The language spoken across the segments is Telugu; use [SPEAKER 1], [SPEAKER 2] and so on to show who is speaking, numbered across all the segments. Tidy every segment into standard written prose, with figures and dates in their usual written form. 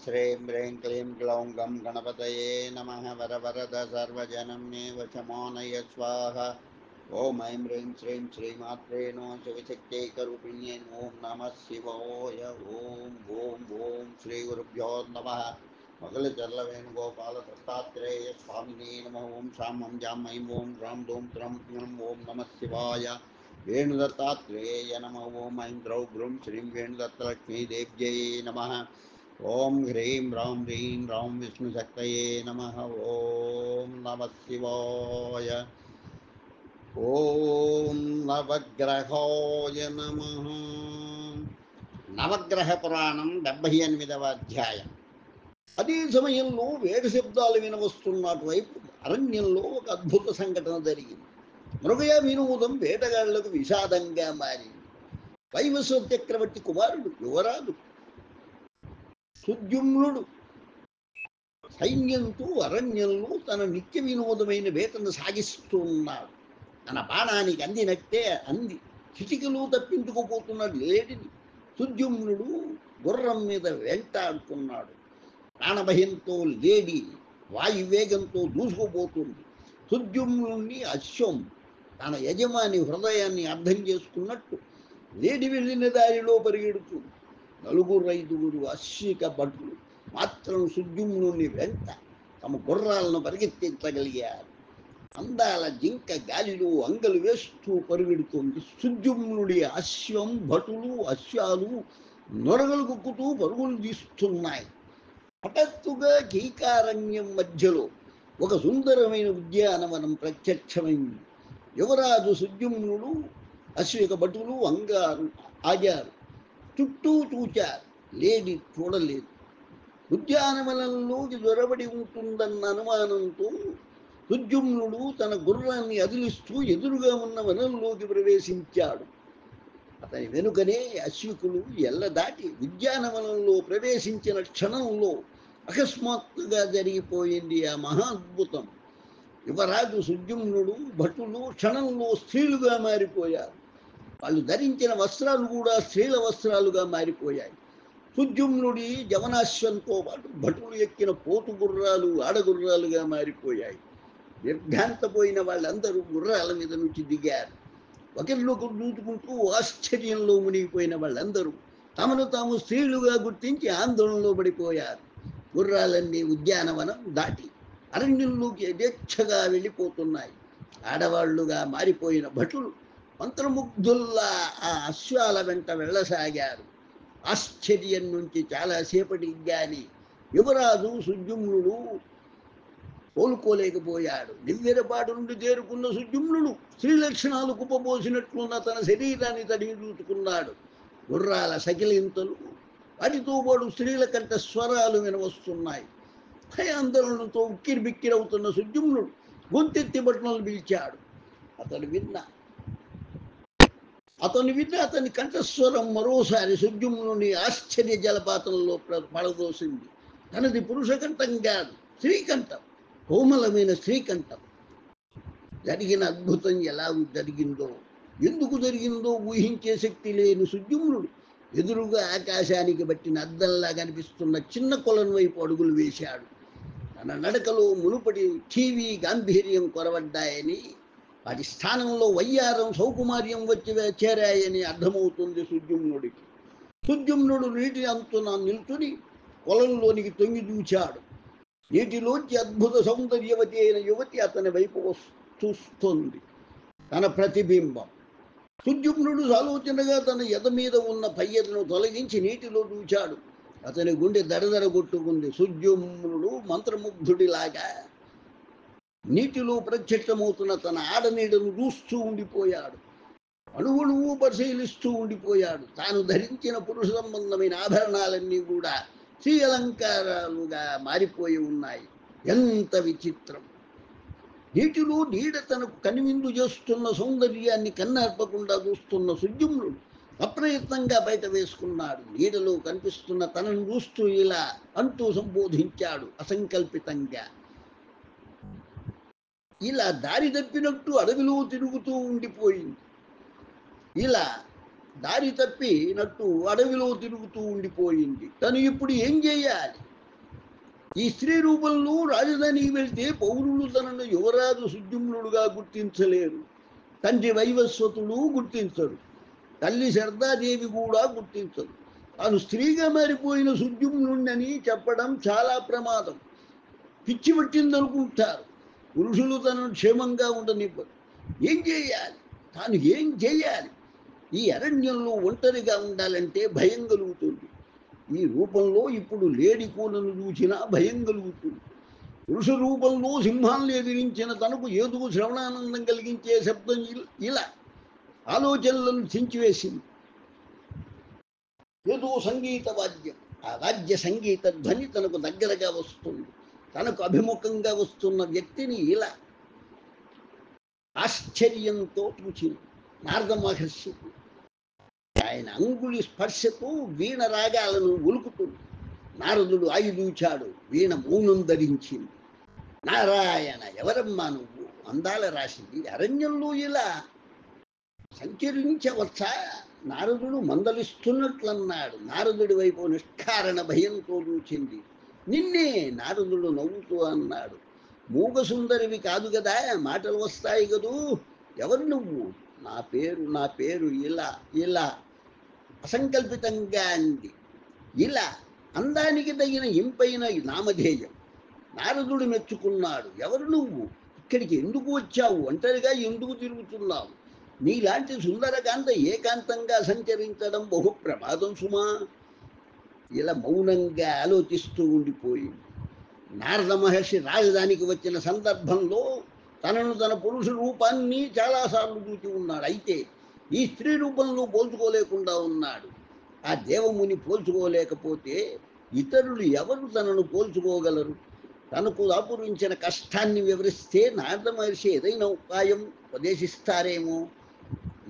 [SPEAKER 1] श्रीं ह्रीं क्लीं ग्लौं गं गणपतये नमः वरवरद सर्वजनं मे वशमानय स्वाहा ॐ ऐं ह्रीं श्रीं श्रीमात्रे नमः शिवशक्त्यैकरूपिण्ये ॐ नमः शिवाय ॐ श्रीगुरुभ्यो नमः मगलचर्ल वेणुगोपाल दत्तात्रेय स्वामिने नमः ॐ शां हं जां ऐं ॐ ह्रां धूं त्रं ॐ नमः शिवाय वेणुदत्तात्रेय नमः ॐ ऐं द्रौ भ्रूं श्रीं वेणुदत्तलक्ष्मीदेव्यै नमः ॐ ह्रीं ह्रां विष्णुशक्तये नमः ॐ नमः शिवाय ॐ नवग्रहाय नमः నవగ్రహ పురాణం 78వ అధ్యాయం. అదే సమయంలో వేద శబ్దాలు వినవస్తున్నటు వైపు అరణ్యంలో ఒక అద్భుత సంఘటన జరిగింది. మృగయ వినోదం వేటగాళ్లకు విషాదంగా మారింది. వైవస్వత చక్రవర్తి కుమారుడు యువరాజు సుద్యుమ్నుడు సైన్యంతో అరణ్యంలో తన నిత్య వినోదమైన వేటను సాగిస్తున్నాడు. తన బాణానికి అందినట్టే అంది చిటికలో తప్పించుకుపోతున్న లేడిని సుద్యుమ్నుడు గుర్రం మీద వెంటాడుతున్నాడు. ప్రాణభయంతో లేడి వాయువేగంతో దూసుకుపోతుంది. సుద్యుమ్నుడిని అశ్వం తన యజమాని హృదయాన్ని అర్థం చేసుకున్నట్టు లేడి వెళ్ళిన దారిలో పరిగెడుతుంది. 4-5 అశ్విక భటులు మాత్రం సుద్యుమ్నుడిని వెంట తమ గుర్రాలను పరిగెత్తించగలిగారు. అందాల జింక గాలిలో అంగలు వేస్తూ పరుగెడుతుంది. సుద్యుమ్నుడి అశ్వం భటులు అశ్వాలు నొరగలు కుక్కుతూ పరుగులు తీస్తున్నాయి. హఠాత్తుగా కీకారణ్యం మధ్యలో ఒక సుందరమైన ఉద్యానవనం ప్రత్యక్షమైంది. యువరాజు సుద్యుమ్నుడు అశ్విక భటులు ఆగారు. చుట్టూ చూచారు. లేడి చూడలేదు. ఉద్యానవనంలోకి దొరబడి ఉంటుందన్న అనుమానంతో సుద్యుమ్నుడు తన గుర్రాన్ని అదిలిస్తూ ఎదురుగా ఉన్న వనంలోకి ప్రవేశించాడు. అతని వెనుకనే అశ్వికులు ఎల్ల దాటి ఉద్యానవనంలో ప్రవేశించిన క్షణంలో అకస్మాత్తుగా జరిగిపోయింది ఆ మహాద్భుతం. యువరాజు సుద్యుమ్నుడు భటులు క్షణంలో స్త్రీలుగా మారిపోయారు. వాళ్ళు ధరించిన వస్త్రాలు కూడా స్త్రీల వస్త్రాలుగా మారిపోయాయి. సుద్యుమ్నుడి జవనాశ్వంతో పాటు భటులు ఎక్కిన పోతు గుర్రాలు ఆడగుర్రాలుగా మారిపోయాయి. నిర్ఘాంతపోయిన వాళ్ళందరూ గుర్రాల మీద నుంచి దిగారు. ఒకరినొకరు దూచుకుంటూ ఆశ్చర్యంలో మునిగిపోయిన వాళ్ళందరూ తమను తాము స్త్రీలుగా గుర్తించి ఆందోళనలో పడిపోయారు. గుర్రాలన్నీ ఉద్యానవనం దాటి అరణ్యంలోకి యథేచ్ఛగా వెళ్ళిపోతున్నాయి. ఆడవాళ్లుగా మారిపోయిన భటులు మంత్రముగ్ధుల్లా ఆ అశ్వాల వెంట వెళ్ళసాగారు. ఆశ్చర్యం నుంచి చాలాసేపటికి గాని యువరాజు సుద్యుమ్నుడు కోలుకోలేకపోయాడు. నివ్వెరపాటు నుండి తేరుకున్న సుద్యుమ్నుడు స్త్రీ లక్షణాలు కుప్పబోసినట్లున్న తన శరీరాన్ని తడిమి చూసుకున్నాడు. గుర్రాల సకిలింతలు వాటితో పాటు స్త్రీల కంట స్వరాలు వినవస్తున్నాయి. భయాందోళనతో ఉక్కిరి బిక్కిరవుతున్న సుద్యుమ్నుడు గొంతెత్తి బట్టలు పిలిచాడు. అతను విన్న అతని కంఠస్వరం మరోసారి సుద్యుమ్నుని ఆశ్చర్య జలపాతంలో పడదోసింది. తనది పురుష కంఠం కాదు, స్త్రీకంఠం, కోమలమైన స్త్రీకంఠం. జరిగిన అద్భుతం ఎలా జరిగిందో ఎందుకు జరిగిందో ఊహించే శక్తి లేని సుద్యుమ్నుడు ఎదురుగా ఆకాశానికి బట్టిన అద్దంలా కనిపిస్తున్న చిన్న కొలను వైపు అడుగులు వేశాడు. తన నడకలో మునుపటి టీవీ గాంభీర్యం కొరవడ్డాయని, వాటి స్థానంలో వయ్యారం సౌకుమార్యం వచ్చి చేరాయని అర్థమవుతుంది సుద్యుమ్నుడికి. సుద్యుమ్నుడు నీటి అంతున నిల్చుని కొలంలోనికి తొంగి చూచాడు. నీటిలోంచి అద్భుత సౌందర్యవతి అయిన యువతి అతని వైపు చూస్తోంది. తన ప్రతిబింబం. సుద్యుమ్నుడు ఆలోచనగా తన ఎద మీద ఉన్న పయ్యను తొలగించి నీటిలో చూచాడు. అతని గుండె దడదడ కొట్టుకుంది. సుద్యుమ్నుడు మంత్రముగ్ధుడిలాగా నీటిలో ప్రత్యక్షమవుతున్న తన ఆడనీడను చూస్తూ ఉండిపోయాడు. అణువుణువు పరిశీలిస్తూ ఉండిపోయాడు. తాను ధరించిన పురుష సంబంధమైన ఆభరణాలన్నీ కూడా శ్రీ అలంకారాలుగా మారిపోయి ఉన్నాయి. ఎంత విచిత్రం! నీటిలో నీడ తనకు కనివిందు చేస్తున్న సౌందర్యాన్ని కన్నార్పకుండా చూస్తున్న సుద్యుమ్నుడు అప్రయత్నంగా బయట వేసుకున్నాడు. నీడలో కనిపిస్తున్న తనను చూస్తూ ఇలా అంటూ సంబోధించాడు అసంకల్పితంగా. ఇలా దారి తప్పినట్టు అడవిలో తిరుగుతూ ఉండిపోయింది. తను ఇప్పుడు ఏం చేయాలి? ఈ స్త్రీ రూపంలో రాజధానికి వెళ్తే పౌరులు తనను యువరాజు సుద్యుమ్నుడుగా గుర్తించలేరు. తండ్రి వైవస్వతుడు గుర్తించడు. తల్లి శారదాదేవి కూడా గుర్తించదు. తాను స్త్రీగా మారిపోయిన సుద్యుమ్నుడని చెప్పడం చాలా ప్రమాదం. పిచ్చి పట్టిందనుకుంటారు. పురుషులు తనను క్షేమంగా ఉండనివ్వరు. ఏం చేయాలి? తాను ఏం చేయాలి? ఈ అరణ్యంలో ఒంటరిగా ఉండాలంటే భయం కలుగుతుంది. ఈ రూపంలో ఇప్పుడు లేడి కూనను చూసినా భయం కలుగుతుంది. పురుష రూపంలో సింహాన్ని ఎదిరించిన తనకు ఏదో శ్రవణానందం కలిగించే శబ్దం ఇలా ఆలోచనలను చించివేసింది. ఏదో సంగీత వాద్యం. ఆ వాద్య సంగీత ధ్వని తనకు దగ్గరగా వస్తుంది. తనకు అభిముఖంగా వస్తున్న వ్యక్తిని ఇలా ఆశ్చర్యంతో చూచింది నారద మహర్షి. ఆయన అంగుళి స్పర్శతో వీణ రాగాలను ఉలుకుతుంది. నారదుడు ఆయుధూచాడు. వీణ మౌనం ధరించింది. నారాయణ, ఎవరమ్మా నువ్వు? అందాల రాసింది అరణ్యంలో ఇలా సంచరించవచ్చా? నారదుడు మందలిస్తున్నట్లన్నాడు. నారదుడి వైపు నిష్కారణ భయంతో చూచింది. నిన్నే. నారదుడు నవ్వుతూ అన్నాడు. మూగ సుందరివి కాదు కదా, మాటలు వస్తాయి కదూ. ఎవరు నువ్వు? నా పేరు ఇలా ఇలా అసంకల్పితంగా అంది. ఇలా అందానికి తగిన ఇంపైన నామధేయం. నారదుడు మెచ్చుకున్నాడు. ఎవరు నువ్వు? ఇక్కడికి ఎందుకు వచ్చావు? ఒంటరిగా ఎందుకు తిరుగుతున్నావు? నీలాంటి సుందరకాంత ఏకాంతంగా సంచరించడం బహు ప్రమాదం సుమా. ఇలా మౌనంగా ఆలోచిస్తూ ఉండిపోయింది. నారద మహర్షి రాజధానికి వచ్చిన సందర్భంలో తనను తన పురుష రూపాన్ని చాలాసార్లు చూచి ఉన్నాడు. అయితే ఈ స్త్రీ రూపంలో పోల్చుకోలేకుండా ఉన్నాడు. ఆ దేవముని పోల్చుకోలేకపోతే ఇతరులు ఎవరు తనను పోల్చుకోగలరు? తనకు దాపురించిన కష్టాన్ని వివరిస్తే నారద మహర్షి ఏదైనా ఉపాయం ఉపదేశిస్తారేమో.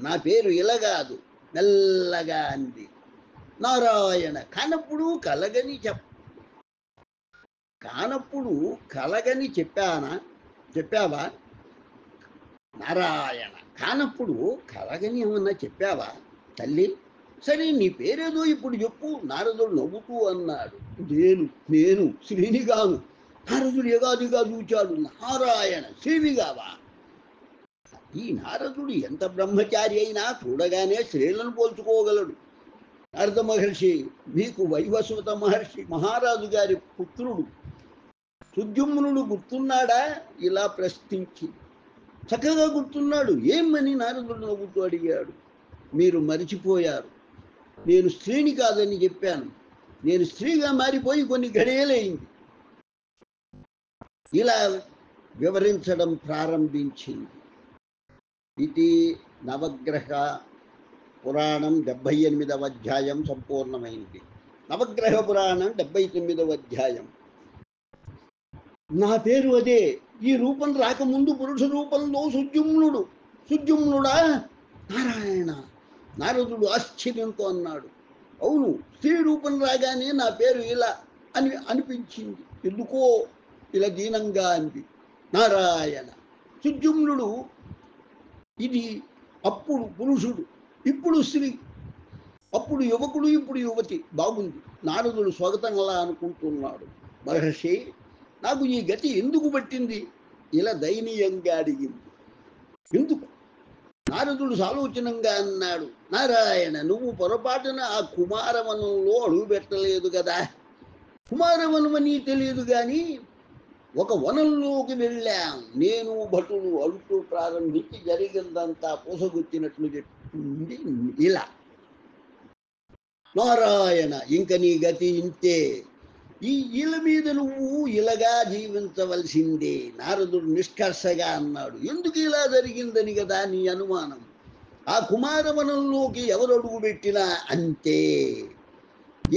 [SPEAKER 1] నా పేరు ఇలా కాదు, మెల్లగా అంది. నారాయణ, కానప్పుడు కలగని చెప్పావా? నారాయణ, కానప్పుడు కలగని ఏమన్నా చెప్పావా తల్లి? సరే, నీ పేరేదో ఇప్పుడు చెప్పు. నారదుడు నవ్వుతూ అన్నాడు. నేను శ్రీనిగాను. నారదుడు ఎగాదిగా చూచాడు. నారాయణ, శ్రీవిగావా? ఈ నారదుడు ఎంత బ్రహ్మచారి అయినా చూడగానే స్త్రీలను పోల్చుకోగలడు. నారద మహర్షి మీకు వైవస్వత మహర్షి మహారాజు గారి పుత్రుడు సుద్యుమ్నుడు గుర్తున్నాడా? ఇలా ప్రశ్నించి. చక్కగా గుర్తున్నాడు. ఏమని నారదుడు నవ్వుతూ అడిగాడు. మీరు మరిచిపోయారు. నేను స్త్రీని కాదని చెప్పాను. నేను స్త్రీగా మారిపోయి కొన్ని గడియలైంది. ఇలా వివరించడం ప్రారంభించింది. ఇది నవగ్రహ పురాణం 78వ అధ్యాయం సంపూర్ణమైంది. నవగ్రహ పురాణం 79వ అధ్యాయం. నా పేరు అదే. ఈ రూపం రాకముందు పురుష రూపంలో సుద్యుమ్నుడా? నారాయణ, నారదుడు ఆశ్చర్యంతో అన్నాడు. అవును, స్త్రీ రూపం రాగానే నా పేరు ఇలా అనిపించింది. ఎందుకో ఇలా దీనంగా అంది. నారాయణ, సుద్యుమ్నుడు ఇది అప్పుడు పురుషుడు, ఇప్పుడు స్త్రీ, అప్పుడు యువకుడు, ఇప్పుడు యువతి. బాగుంది. నారదుడు స్వాగతంలా అనుకుంటున్నాడు. మహర్షి, నాకు ఈ గతి ఎందుకు పట్టింది? ఇలా దయనీయంగా అడిగింది. ఎందుకు? నారదుడు సాలోచనంగా అన్నాడు. నారాయణ, నువ్వు పొరపాటున ఆ కుమారవనంలో అడుగు పెట్టలేదు కదా. కుమారవనం అని తెలియదు కానీ ఒక వనంలోకి వెళ్ళాం. నేను భటులు అడుగుతూ ప్రారంభించి జరిగిందంతా పూసగుచ్చినట్లు చెప్పింది ఇలా. నారాయణ, ఇంక నీ గతి ఇంతే. ఈ ఇల మీద నువ్వు ఇలాగా జీవించవలసిందే. నారదుడు నిష్కర్షగా అన్నాడు. ఎందుకు ఇలా జరిగిందని కదా నీ అనుమానం. ఆ కుమారవనంలోకి ఎవరు అడుగు పెట్టినా అంతే.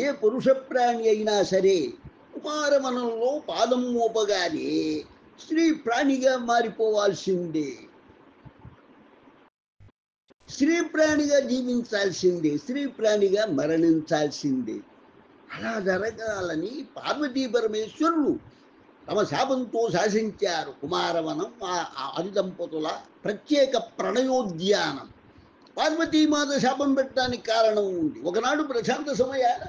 [SPEAKER 1] ఏ పురుష ప్రాణి అయినా సరే కుమారవనంలో పాదం మోపగానే స్త్రీ ప్రాణిగా మారిపోవాల్సిందే. స్త్రీ ప్రాణిగా జీవించాల్సిందే. స్త్రీ ప్రాణిగా మరణించాల్సిందే. అలా జరగాలని పార్వతీ పరమేశ్వరులు తమ శాపంతో శాసించారు. కుమారవనం ఆది దంపతుల ప్రత్యేక ప్రణయోద్యానం. పార్వతీమాత శాపం పెట్టడానికి కారణం ఉంది. ఒకనాడు ప్రశాంత సమయాన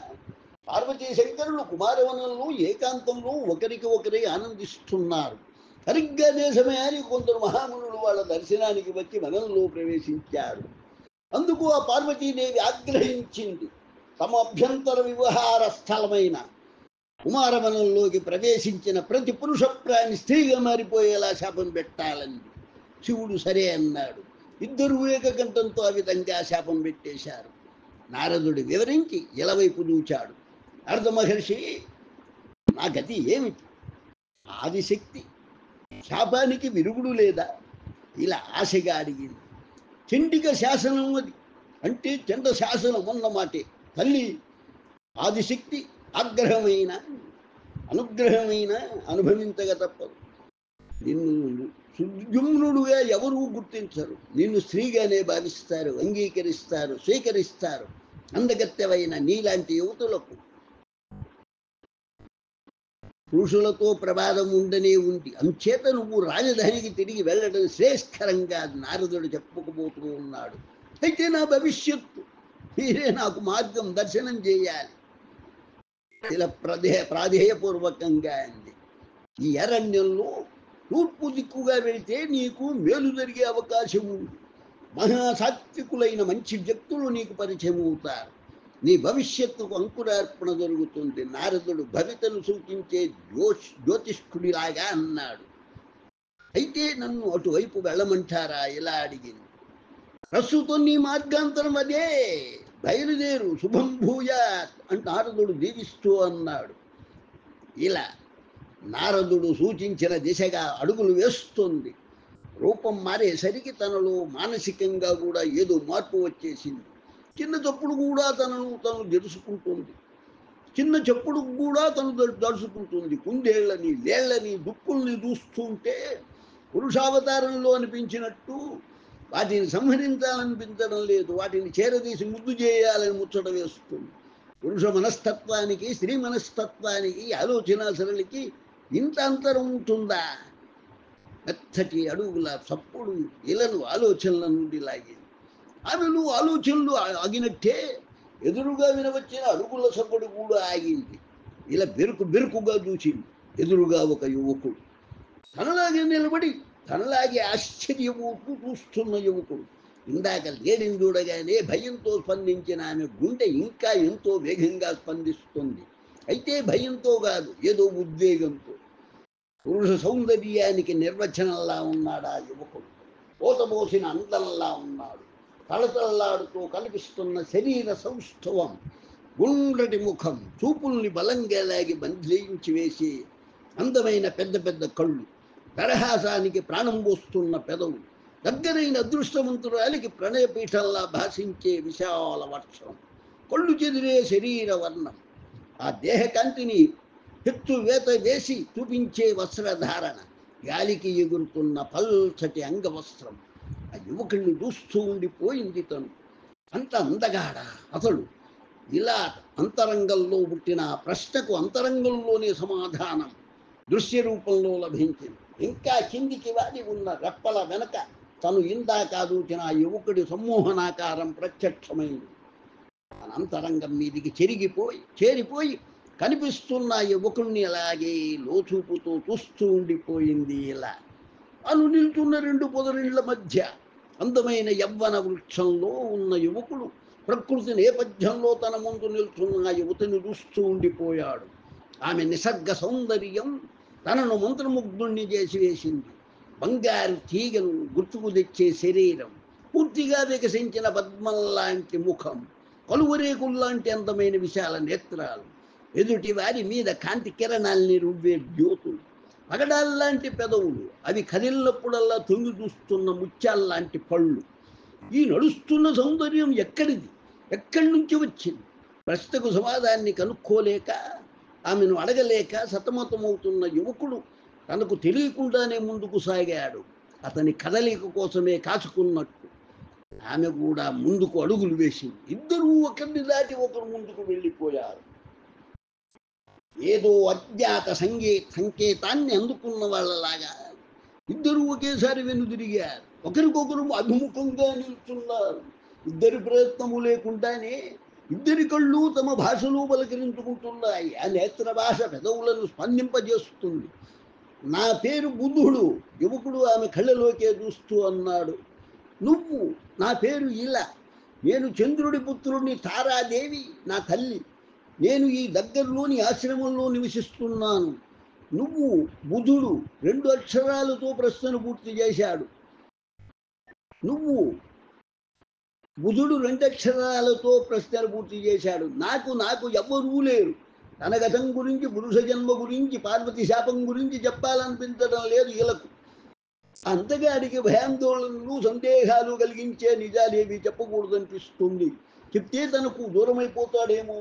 [SPEAKER 1] పార్వతీ శంకరులు కుమారవనంలో ఏకాంతంలో ఒకరికి ఒకరి ఆనందిస్తున్నారు. సరిగ్గా అదే సమయానికి కొందరు మహామునులు వాళ్ళ దర్శనానికి వచ్చి వనంలో ప్రవేశించారు. అందుకు ఆ పార్వతీదేవి ఆగ్రహించింది. తమ అభ్యంతర వివహార స్థలమైన కుమారవనంలోకి ప్రవేశించిన ప్రతి పురుష ప్రాణి స్త్రీగా మారిపోయేలా శాపం పెట్టాలని శివుడు సరే అన్నాడు. ఇద్దరు ఏకకంఠంతో ఆ విధంగా శాపం పెట్టేశారు. నారదుడు వివరించి ఇలవైపు దూచాడు. నారద మహర్షి, నా గతి ఏమిటి? ఆదిశక్తి శాపానికి విరుగుడు లేదా? ఇలా ఆశగా అడిగింది. చండిక శాసనం అది, అంటే చండ శాసనం అన్నమాటే. తల్లి ఆదిశక్తి ఆగ్రహమైన అనుగ్రహమైన అనుభవించక తప్పదు. నిన్ను సుజుమ్నుడుగా ఎవరూ గుర్తించరు. నిన్ను స్త్రీగానే భావిస్తారు, అంగీకరిస్తారు, స్వీకరిస్తారు. అందగత్తెవైన నీలాంటి యువతులకు పురుషులతో ప్రమాదం ఉండనే ఉంది. అంచేత నువ్వు రాజధానికి తిరిగి వెళ్ళడం శ్రేష్కరంగా నారదుడు చెప్పుకుపోతూ ఉన్నాడు. అయితే నా భవిష్యత్తు మీరే నాకు మార్గం దర్శనం చేయాలి. ఇలా ప్రాధేయపూర్వకంగా అంది. ఈ అరణ్యంలో తూర్పు దిక్కుగా వెళితే నీకు మేలు జరిగే అవకాశం ఉంది. మహాసాత్వికులైన మంచి వ్యక్తులు నీకు పరిచయం అవుతారు. నీ భవిష్యత్తుకు అంకురార్పణ జరుగుతుంది. నారదుడు భవితను సూచించే జ్యోతిష్కుడిలాగా అన్నాడు. అయితే నన్ను అటువైపు వెళ్ళమంటారా? ఇలా అడిగింది. ప్రస్తుతం నీ మార్గాంతరం అదే, బయలుదేరు, శుభం భూయాత్ అంటూ నారదుడు దీవిస్తూ అన్నాడు. ఇలా నారదుడు సూచించిన దిశగా అడుగులు వేస్తుంది. రూపం మారేసరికి తనలో మానసికంగా కూడా ఏదో మార్పు వచ్చేసింది. చిన్న చప్పుడు కూడా తను తెలుసుకుంటుంది. చిన్న చెప్పుడు కూడా తను దడుచుకుంటుంది. కుందేళ్లని, లేళ్లని, దుప్పుల్ని చూస్తుంటే పురుషావతారంలో అనిపించినట్టు వాటిని సంహరించాలనిపించడం లేదు. వాటిని చేరదీసి ముద్దు చేయాలని ముచ్చట వేస్తుంది. పురుష మనస్తత్వానికి, స్త్రీ మనస్తత్వానికి, ఆలోచన సరళికి ఇంత అంతరం ఉంటుందా? మెత్తటి అడుగుల చప్పుడు ఇలను ఆలోచనల నుండి లాగింది. ఆమెను ఆలోచనలు ఆగినట్టే ఎదురుగా వినవచ్చిన అడుగుల సప్పుడు కూడా ఆగింది. ఇలా బెరుకుగా చూసింది. ఎదురుగా ఒక యువకుడు తనలాగే నిలబడి తనలాగే ఆశ్చర్యపోతూ చూస్తున్న యువకుడు. ఇందాక లేడిని చూడగానే భయంతో స్పందించిన ఆమె గుండె ఇంకా ఎంతో వేగంగా స్పందిస్తుంది. అయితే భయంతో కాదు, ఏదో ఉద్వేగంతో. పురుష సౌందర్యానికి నిర్వచనంలా ఉన్నాడు ఆ యువకుడు. పోతపోసిన అందంలా ఉన్నాడు. తళతళలాడుతూ కనిపిస్తున్న శరీర సౌష్ఠవం, గుండ్రటి ముఖం, చూపుల్ని బలంగా లాగి బంధించి వేసి అందమైన పెద్ద పెద్ద కళ్ళు, దరహాసానికి ప్రాణం పోస్తున్న పెదవులు, దగ్గరైన అదృష్టవంతురాలికి ప్రణయపీఠంలా భాషించే విశాల వర్షం, కళ్ళు చెదిరే శరీర వర్ణం, ఆ దేహకాంతిని హెత్తు వేత వేసి చూపించే వస్త్రధారణ, గాలికి ఎగురుతున్న పల్చటి అంగవస్త్రం. ఆ యువకుడిని చూస్తూ ఉండిపోయింది తను. అంత అందగాడ అతడు? ఇలా అంతరంగంలో పుట్టిన ప్రశ్నకు అంతరంగంలోనే సమాధానం దృశ్య రూపంలో లభించింది. ఇంకా కిందికి వాలి ఉన్న రెప్పల వెనక తను ఇందాక దూచిన ఆ యువకుడి సమ్మోహనాకారం ప్రత్యక్షమైంది. తన అంతరంగం మీదికి చేరిపోయి కనిపిస్తున్న యువకుణ్ణి అలాగే లోచూపుతో చూస్తూ ఉండిపోయింది. ఇలా అను నిల్చున్న రెండు పొదరిళ్ల మధ్య అందమైన యవ్వన వృక్షంలో ఉన్న యువకుడు ప్రకృతి నేపథ్యంలో తన ముందు నిల్చున్న యువతిని చూస్తూ ఉండిపోయాడు. ఆమె నిసర్గ సౌందర్యం తనను మంత్రముగ్ధుణ్ణి చేసి వేసింది. బంగారు తీగను గుర్తుకు తెచ్చే శరీరం, పూర్తిగా వికసించిన పద్మంలాంటి ముఖం, కలువరేకుల్లాంటి అందమైన విశాల నేత్రాలు, ఎదుటి వారి మీద కాంతి కిరణాల్ని రువ్వే జ్యోతులు, పగడాల్లాంటి పెదవులు, అవి కదిలినప్పుడల్లా తొంగి చూస్తున్న ముత్యాల్లాంటి పళ్ళు. ఈ నడుస్తున్న సౌందర్యం ఎక్కడిది? ఎక్కడి నుంచి వచ్చింది? ప్రశ్నకు సమాధాన్ని కనుక్కోలేక, ఆమెను అడగలేక సతమతమవుతున్న యువకుడు తనకు తెలియకుండానే ముందుకు సాగాడు. అతని కదలిక కోసమే కాచుకున్నట్టు ఆమె కూడా ముందుకు అడుగులు వేసింది. ఇద్దరూ ఒకరిని దాటి ఒకరు ముందుకు వెళ్ళిపోయారు. ఏదో అజ్ఞాత సంకేతాన్ని అందుకున్న వాళ్ళలాగా ఇద్దరు ఒకేసారి వెనుదిరిగారు. ఒకరికొకరు అభిముఖంగా నిల్చున్నారు. ఇద్దరి ప్రయత్నము లేకుండానే ఇద్దరి కళ్ళు తమ భాషలో పలకరించుకుంటున్నాయి. ఆ నేత్ర భాష పెదవులను స్పందింపజేస్తుంది. నా పేరు బుద్ధుడు. యువకుడు ఆమె కళ్ళలోకే చూస్తూ అన్నాడు. నువ్వు? నా పేరు ఇలా. నేను చంద్రుడి పుత్రుడిని, తారాదేవి నా తల్లి. నేను ఈ దగ్గరలోని ఆశ్రమంలో నివసిస్తున్నాను. నువ్వు? బుధుడు 2 అక్షరాలతో ప్రశ్నను పూర్తి చేశాడు. నువ్వు? బుధుడు 2 అక్షరాలతో ప్రశ్నలు పూర్తి చేశాడు. నాకు ఎవ్వరూ లేరు. తన గతం గురించి, పురుష జన్మ గురించి, పార్వతి శాపం గురించి చెప్పాలనిపించడం లేదు ఇలకు. అంతగాడికి భయాందోళనలు, సందేహాలు కలిగించే నిజాలేవి చెప్పకూడదనిపిస్తుంది. చెప్తే తనకు దూరమైపోతాడేమో.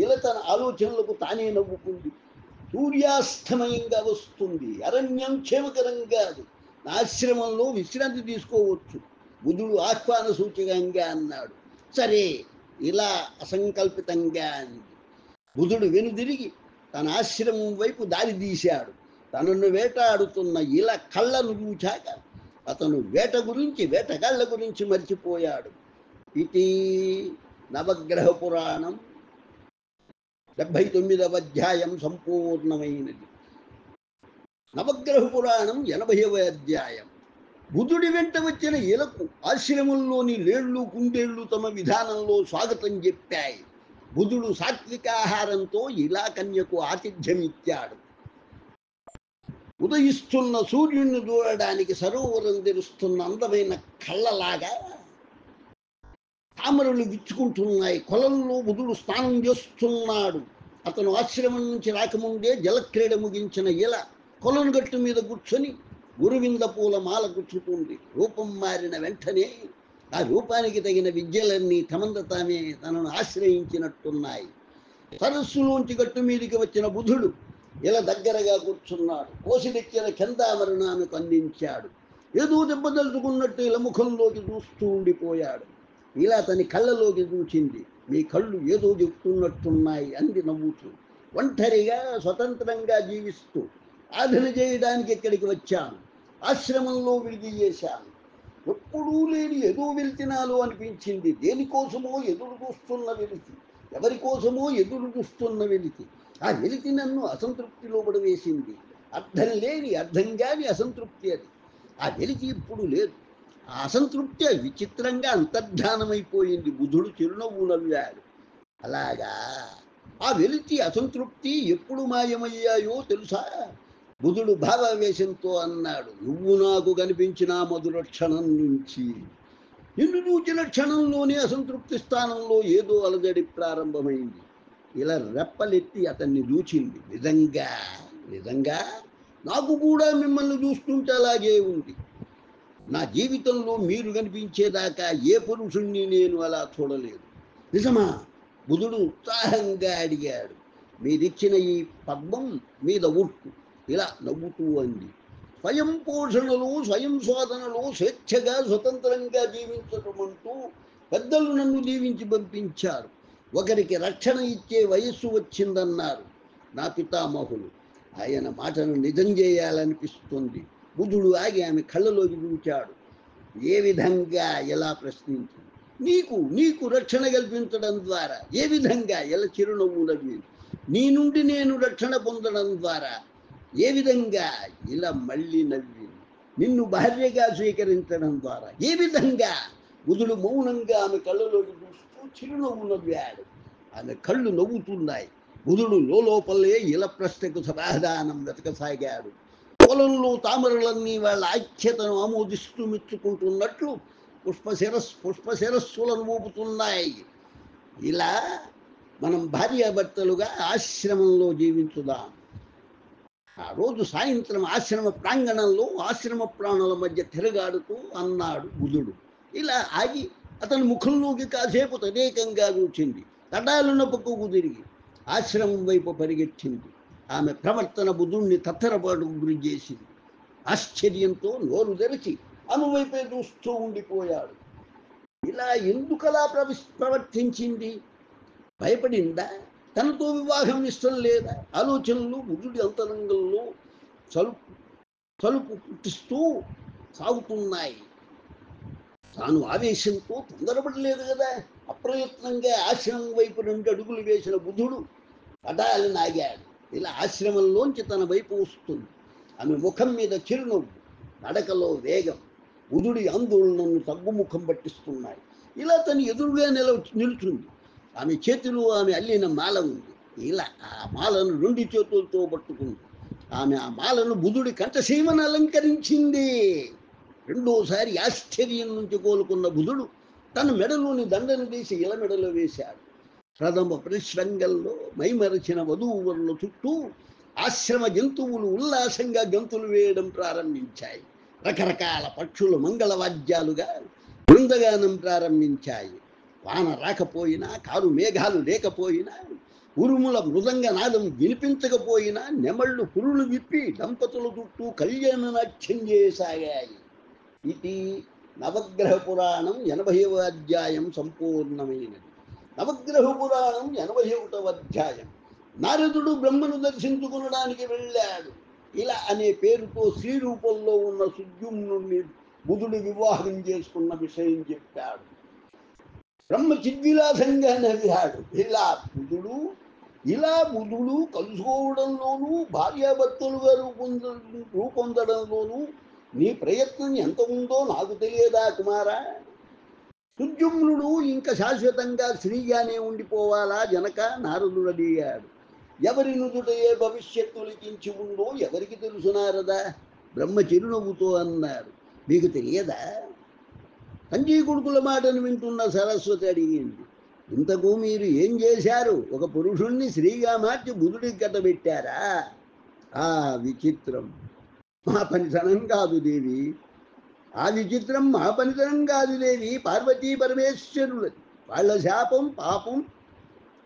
[SPEAKER 1] ఇలా తన ఆలోచనలకు తానే నవ్వుకుంది. సూర్యాస్తమయంగా వస్తుంది. అరణ్యం క్షేమకరం కాదు. ఆశ్రమంలో విశ్రాంతి తీసుకోవచ్చు. బుధుడు ఆహ్వాన సూచకంగా అన్నాడు. సరే, ఇలా అసంకల్పితంగా అంది. బుధుడు వెనుదిరిగి తన ఆశ్రమం వైపు దారి తీశాడు. తనను వేటాడుతున్న ఇలా కళ్ళను చూచాక అతను వేటగాళ్ల గురించి మర్చిపోయాడు. ఇది నవగ్రహ పురాణం 79వ అధ్యాయం సంపూర్ణమైనది. నవగ్రహ పురాణం 80వ అధ్యాయం. బుధుడి వెంట వచ్చిన ఇలకు ఆశ్రమంలోని లేళ్లు, కుందేళ్లు తమ విధానంలో స్వాగతం చెప్పాయి. బుధుడు సాత్వికాహారంతో ఇలా కన్యకు ఆతిథ్యం ఇచ్చాడు. ఉదయిస్తున్న సూర్యుడిని చూడడానికి సరోవరం తెరుస్తున్న అందమైన కళ్ళలాగా తామరలు విచ్చుకుంటున్నాయి. కొలంలో బుధుడు స్నానం చేస్తున్నాడు. అతను ఆశ్రమం నుంచి రాకముందే జలక్రీడ ముగించిన ఇలా కొలం గట్టు మీద కూర్చొని గురువింద పూల మాల గుచ్చుతుంది. రూపం మారిన వెంటనే ఆ రూపానికి తగిన విద్యలన్నీ తామే తనను ఆశ్రయించినట్టున్నాయి. సరస్సులోంచి గట్టు మీదికి వచ్చిన బుధుడు ఇలా దగ్గరగా కూర్చున్నాడు. కోసిరెక్కిన కెందామరను ఆమెకు అందించాడు. ఏదో దెబ్బదలుచుకున్నట్టు ఇలా ముఖంలోకి చూస్తూ ఉండిపోయాడు. ఇలా తన కళ్ళలోకి చూచింది. మీ కళ్ళు ఏదో చెప్తున్నట్టున్నాయి అంది నవ్వుతూ. ఒంటరిగా స్వతంత్రంగా జీవిస్తూ సాధన చేయడానికి ఇక్కడికి వచ్చాను. ఆశ్రమంలో విడిది చేశాను. ఎప్పుడూ లేని ఏదో వెలితినాలో అనిపించింది. దేనికోసమో ఎదురు చూస్తున్న వెలితి, ఎవరి కోసమో ఎదురు చూస్తున్న వెలితి. ఆ వెలితి నన్ను అసంతృప్తిలో పడవేసింది. అర్థం కాని అసంతృప్తి అది. ఆ వెలితి ఇప్పుడు లేదు. ఆ అసంతృప్తి విచిత్రంగా అంతర్ధానమైపోయింది. బుధుడు చిరునవ్వు నవ్వాడు. అలాగా? ఆ వెలితి, అసంతృప్తి ఎప్పుడు మాయమయ్యాయో తెలుసా? బుధుడు భావావేశంతో అన్నాడు. నువ్వు నాకు కనిపించిన మధుర క్షణం నుంచి. నిన్ను చూచిన క్షణంలోనే అసంతృప్తి స్థానంలో ఏదో అలజడి ప్రారంభమైంది. ఇలా రెప్పలెత్తి అతన్ని చూచింది. నిజంగా నాకు కూడా మిమ్మల్ని చూస్తుంటే అలాగే ఉంది. నా జీవితంలో మీరు కనిపించేదాకా ఏ పురుషుణ్ణి నేను అలా చూడలేదు. నిజమా? బుధుడు ఉత్సాహంగా అడిగాడు. మీరిచ్చిన ఈ పద్మం మీద ఉట్టు. ఇలా నవ్వుతూ అంది. స్వయం పోషణలో, స్వయం శోధనలో స్వేచ్ఛగా స్వతంత్రంగా జీవించటం అంటూ పెద్దలు నన్ను దీవించి పంపించారు. ఒకరికి రక్షణ ఇచ్చే వయస్సు వచ్చిందన్నారు నా పితామహులు. ఆయన మాటను నిజం చేయాలనిపిస్తుంది. బుధుడు ఆగి ఆమె కళ్ళలోకి చూచాడు. ఏ విధంగా? ఎలా ప్రశ్నించింది. నీకు రక్షణ కల్పించడం ద్వారా. ఏ విధంగా? ఎలా చిరునవ్వు నవ్వింది. నీ నుండి నేను రక్షణ పొందడం ద్వారా. ఏ విధంగా? ఇలా మళ్ళీ నవ్వింది. నిన్ను భార్యగా స్వీకరించడం ద్వారా. ఏ విధంగా? బుధుడు మౌనంగా ఆమె కళ్ళలోకి చూస్తూ చిరునవ్వు నవ్వాడు. ఆమె కళ్ళు నవ్వుతున్నాయి. బుధుడు లోపలే ఇలా ప్రశ్నకు సమాధానం వెతకసాగాడు. పొలంలో తామరలన్నీ వాళ్ళ ఐక్యతను ఆమోదిస్తూ మెచ్చుకుంటున్నట్లు పుష్పశిరస్సులను ఊపుతున్నాయి. ఇలా మనం భార్యాభర్తలుగా ఆశ్రమంలో జీవించుదాం. ఆ రోజు సాయంత్రం ఆశ్రమ ప్రాంగణంలో ఆశ్రమ ప్రాణుల మధ్య తిరగాడుతూ అన్నాడు బుధుడు. ఇలా ఆగి అతని ముఖంలోకి కాసేపు తదేకంగా చూచింది. తటాలున పక్కకు తిరిగి ఆశ్రమం వైపు పరిగెత్తింది. ఆమె ప్రవర్తన బుధుణ్ణి తత్తరపాటుకు గురి చేసింది. ఆశ్చర్యంతో నోరు తెరిచి ఆమె వైపే చూస్తూ ఉండిపోయాడు. ఇలా ఎందుకలా ప్రవర్తించింది? భయపడిందా? తనతో వివాహం ఇష్టం లేదా? ఆలోచనలు బుధుడి అంతరంగంలో చలుపు పుట్టిస్తూ సాగుతున్నాయి. తాను ఆవేశంతో తొందరపడలేదు కదా. అప్రయత్నంగా ఆశ్రమం వైపు 2 అడుగులు వేసిన బుధుడు పటాలని ఆగాడు. ఇలా ఆశ్రమంలోంచి తన వైపు వస్తుంది. ఆమె ముఖం మీద చిరునవ్వు, నడకలో వేగం, బుధుడి ఆందోళనను తగ్గుముఖం పట్టిస్తున్నాయి. ఇలా తను ఎదురుగా నిలుచుంది. ఆమె చేతిలో ఆమె అల్లిన మాల ఉంది. ఇలా ఆ మాలను 2 చేతులతో పట్టుకుంది. ఆమె ఆ మాలను బుధుడి కంఠసీమను అలంకరించింది. రెండోసారి ఆశ్చర్యం నుంచి కోలుకున్న బుధుడు తన మెడలోని దండను తీసి ఇల మెడలో వేశాడు. ప్రథమ పరిశ్రంగంలో మైమరచిన వధూవరుల చుట్టూ ఆశ్రమ జంతువులు ఉల్లాసంగా గంతులు వేయడం ప్రారంభించాయి. రకరకాల పక్షులు మంగళవాద్యాలుగా బృందగానం ప్రారంభించాయి. వాన రాకపోయినా, కారు మేఘాలు లేకపోయినా, ఉరుముల మృదంగ నాదం వినిపించకపోయినా నెమళ్ళు పురులు విప్పి దంపతుల చుట్టూ కళ్యాణ నాట్యం చేయసాగాయి. ఇది నవగ్రహ పురాణం 80వ అధ్యాయం సంపూర్ణమైనది. నవగ్రహ పురాణం 81వ అధ్యాయం. నారదుడు బ్రహ్మను దర్శించుకునడానికి వెళ్ళాడు. ఇలా అనే పేరుతో స్త్రీ రూపంలో ఉన్న సుద్యుమ్నుడిని బుధుడు వివాహం చేసుకున్న విషయం చెప్పాడు. బ్రహ్మ చిద్విలాసంగా నవ్వాడు. ఇలా బుధుడు కలుసుకోవడంలోనూ భార్యాభర్తలుగా రూపొందడంలోనూ నీ ప్రయత్నం ఎంత ఉందో నాకు తెలియదా కుమారా? సుద్యుమ్నుడు ఇంకా శాశ్వతంగా స్త్రీగానే ఉండిపోవాలా జనక? నారదుడు అడిగాడు. ఎవరి నుదుట ఏ భవిష్యత్తు లిఖించి ఉందో ఎవరికి తెలుసు నారదా? బ్రహ్మ చిరునవ్వుతో అన్నారు. మీకు తెలియదా? సంజీవ కొడుకుల మాటను వింటున్న సరస్వతి అడిగింది. ఇంతకు మీరు ఏం చేశారు? ఒక పురుషుణ్ణి స్త్రీగా మార్చి బుధుడికి కట్టబెట్టారా? ఆ విచిత్రం మా పనితనం కాదు దేవి. ఆ విచిత్రం మా పనితనం కాదు దేవి. పార్వతీ పరమేశ్వరులది. వాళ్ళ శాపం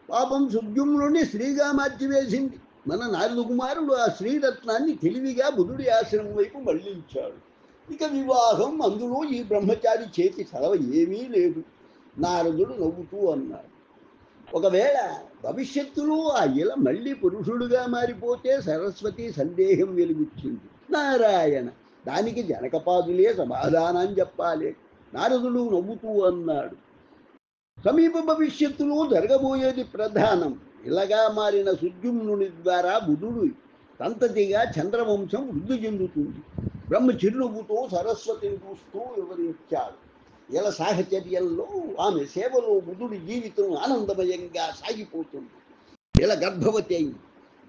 [SPEAKER 1] పాపం సుద్యుమ్నుడిని స్త్రీగా మార్చివేసింది. మన నారద కుమారుడు ఆ శ్రీరత్నాన్ని తెలివిగా బుధుడి ఆశ్రమం వైపు మళ్లించాడు. ఇక వివాహం, అందులో ఈ బ్రహ్మచారి చేతి చలవ ఏమీ లేదు. నారదుడు నవ్వుతూ అన్నాడు. ఒకవేళ భవిష్యత్తులో ఆ ఇల మళ్ళీ పురుషుడుగా మారిపోతే? సరస్వతి సందేహం వెలుగుచ్చింది. నారాయణ, దానికి జనకపాదులే సమాధానం చెప్పాలి. నారదుడు నవ్వుతూ అన్నాడు. సమీప భవిష్యత్తులో జరగబోయేది ప్రధానం. ఇలాగా మారిన సుద్యుమ్నుడి ద్వారా బుధుడు సంతతిగా చంద్రవంశం వృద్ధి చెందుతుంది. బ్రహ్మ చిరునవ్వుతో సరస్వతిని చూస్తూ వివరించాడు. ఇలా సాహచర్యంలో ఆమె సేవలో బుధుడి జీవితం ఆనందమయంగా సాగిపోతుంది. ఇలా గర్భవతి అయింది.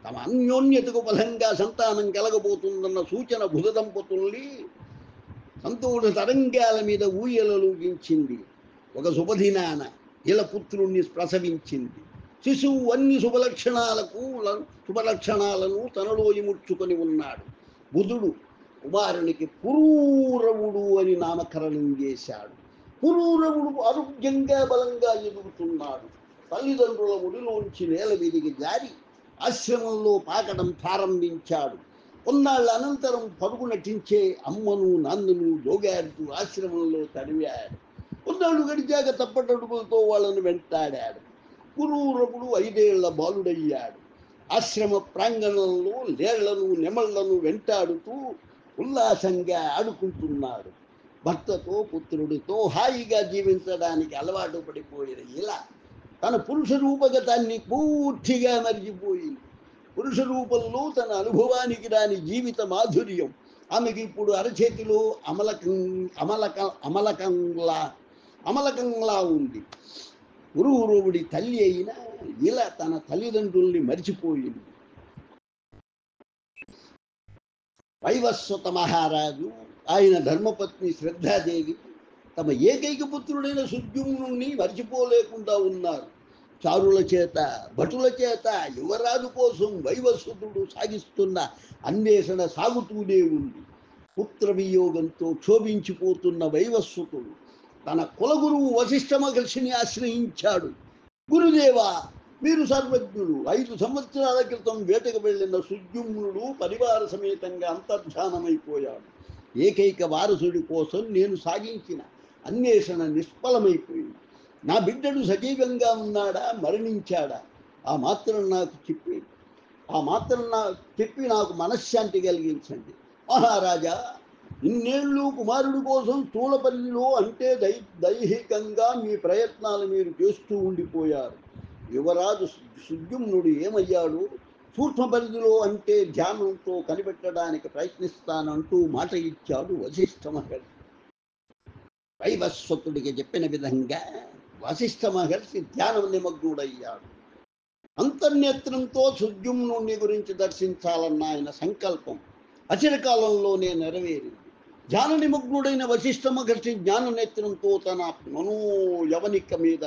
[SPEAKER 1] తమ అన్యోన్యతకు బలంగా సంతానం కలగబోతుందన్న సూచన బుధ దంపతుల్ని సంతోష తరంగాల మీద ఊయలూగించింది. ఒక శుభదినాన ఇలా పుత్రుణ్ణి ప్రసవించింది. శిశువు అన్ని శుభలక్షణాలను తనలో ఇముడ్చుకొని ఉన్నాడు. బుధుడు కుమారునికి పురూరవుడు అని నామకరణం చేశాడు. పురూరవుడు ఆరోగ్యంగా బలంగా ఎదుగుతున్నాడు. తల్లిదండ్రుల ఒడిలోంచి నేల మీదికి జారి ఆశ్రమంలో పాకడం ప్రారంభించాడు. కొన్నాళ్ళ అనంతరం పరుగు నటించే అమ్మను నాన్నను జోగాడుతూ ఆశ్రమంలో తరివాడు. కొన్నాళ్ళు గడిచాక తప్పటడుగులతో వాళ్ళను వెంటాడాడు. పురూరవుడు 5 ఏళ్ల బాలుడయ్యాడు. ఆశ్రమ ప్రాంగణంలో లేళ్లను నెమళ్లను వెంటాడుతూ ఉల్లాసంగా ఆడుకుంటున్నాడు. భర్తతో పుత్రుడితో హాయిగా జీవించడానికి అలవాటు పడిపోయిన ఇలా తన పురుష రూపగతాన్ని పూర్తిగా మరిచిపోయింది. పురుష రూపంలో తన అనుభవానికి రాని జీవిత మాధుర్యం ఆమెకి ఇప్పుడు అరచేతిలో అమలకంలా ఉంది. పురూరవుడి తల్లి అయిన ఇలా తన తల్లిదండ్రుల్ని మరిచిపోయింది. వైవస్వత మహారాజు, ఆయన ధర్మపత్ని శ్రద్ధాదేవి తమ ఏకైక పుత్రుడైన సుద్యుమ్నుణ్ణి మరిచిపోలేకుండా ఉన్నారు. చారుల చేత, భటుల చేత యువరాజు కోసం వైవస్వతుడు సాగిస్తున్న అన్వేషణ సాగుతూనే ఉంది. పుత్ర వియోగంతో క్షోభించిపోతున్న వైవస్వతుడు తన కులగురువు వశిష్ఠ మహర్షిని ఆశ్రయించాడు. గురుదేవా, మీరు సర్వజ్ఞుడు. 5 సంవత్సరాల క్రితం వేటకు వెళ్ళిన సుద్యుమ్నుడు పరివార సమేతంగా అంతర్ధానమైపోయాడు. ఏకైక వారసుడి కోసం నేను సాగించిన అన్వేషణ నిష్ఫలమైపోయింది. నా బిడ్డడు సజీవంగా ఉన్నాడా, మరణించాడా? ఆ మాత్రం చెప్పి నాకు మనశ్శాంతి కలిగించండి. మహారాజా, ఇన్నేళ్ళు కుమారుడి కోసం స్థూలపల్లిలో అంటే దైహికంగా మీ ప్రయత్నాలు మీరు చేస్తూ ఉండిపోయారు. యువరాజు సుద్యుమ్నుడు ఏమయ్యాడు? సూక్ష్మపరిధిలో అంటే ధ్యానంతో కనిపెట్టడానికి ప్రయత్నిస్తానంటూ మాట ఇచ్చాడు వశిష్ఠ మహర్షి. వైవస్వతుడికి చెప్పిన విధంగా వశిష్ఠ మహర్షి ధ్యానం నిమగ్నుడయ్యాడు. అంతర్నేత్రంతో సుద్యుమ్నుని గురించి దర్శించాలన్న ఆయన సంకల్పం అచిరకాలంలోనే నెరవేరింది. ధ్యాన నిమగ్నుడైన వశిష్ఠ మహర్షి జ్ఞాననేత్రంతో తన యవనిక మీద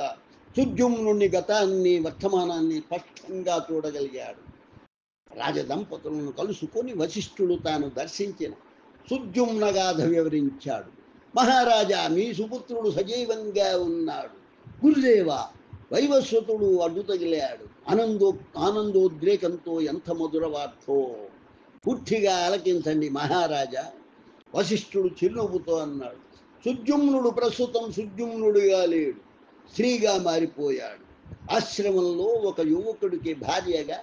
[SPEAKER 1] సుద్యుమ్నుని గతాన్ని వర్తమానాన్ని స్పష్టంగా చూడగలిగాడు. రాజదంపతులను కలుసుకొని వశిష్ఠుడు తాను దర్శించిన సుద్యుమ్నగాథ వివరించాడు. మహారాజా, మీ సుపుత్రుడు సజీవంగా ఉన్నాడు. గురుదేవా, వైవస్వతుడు అడ్డు తగిలాడు. ఆనందోద్రేకంతో ఎంత మధురవార్తో పూర్తిగా ఆలకించండి మహారాజా. వశిష్ఠుడు చిరునవ్వుతో అన్నాడు. సుద్యుమ్నుడు ప్రస్తుతం సుద్యుమ్నుడిగా లేడు, స్త్రీగా మారిపోయాడు. ఆశ్రమంలో ఒక యువకుడికి భార్యగా,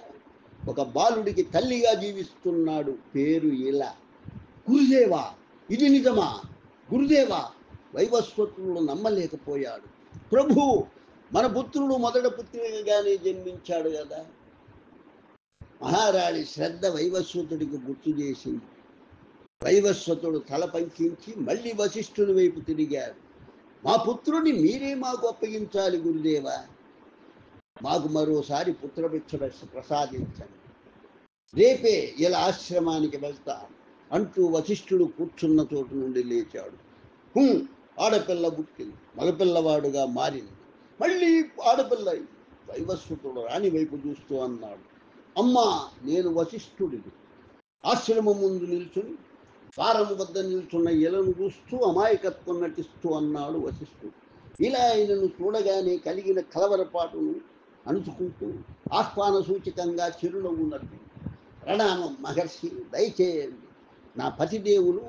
[SPEAKER 1] ఒక బాలుడికి తల్లిగా జీవిస్తున్నాడు. పేరు ఇలా. గురుదేవా, ఇది నిజమా? గురుదేవా, వైవస్వతుడు నమ్మలేకపోయాడు. ప్రభు, మన పుత్రుడు మొదట పుత్రికగానే జన్మించాడు కదా. మహారాణి శ్రద్ధ వైవస్వతుడికి గుర్తు చేసింది. వైవస్వతుడు తల పంకించి మళ్ళీ వశిష్ఠుడి వైపు తిరిగాడు. మా పుత్రుడిని మీరే మాకు అప్పగించాలి గురుదేవా. మాకు మరోసారి పుత్రభిక్ష ప్రసాదించండి. రేపే ఇలా ఆశ్రమానికి వెళ్తా అంటూ వశిష్ఠుడు కూర్చున్న చోటు నుండి లేచాడు. ఆడపిల్ల పుట్టింది, మగపిల్లవాడుగా మారింది. మళ్ళీ ఆడపిల్ల. వైవస్వతుడు రాణి వైపు చూస్తూ అన్నాడు. అమ్మా, నేను వశిష్ఠుడిని. ఆశ్రమం ముందు నిల్చుని ద్వారం వద్ద నిల్చున్న ఇలను చూస్తూ అమాయకత్వం నటిస్తూ అన్నాడు వశిష్ఠుడు. ఇలా ఆయనను చూడగానే కలిగిన కలవరపాటును అణుచుకుంటూ ఆహ్వాన సూచకంగా చిరునవ్వు నవ్వి, ప్రణామం మహర్షి, దయచేయండి. నా పతిదేవులు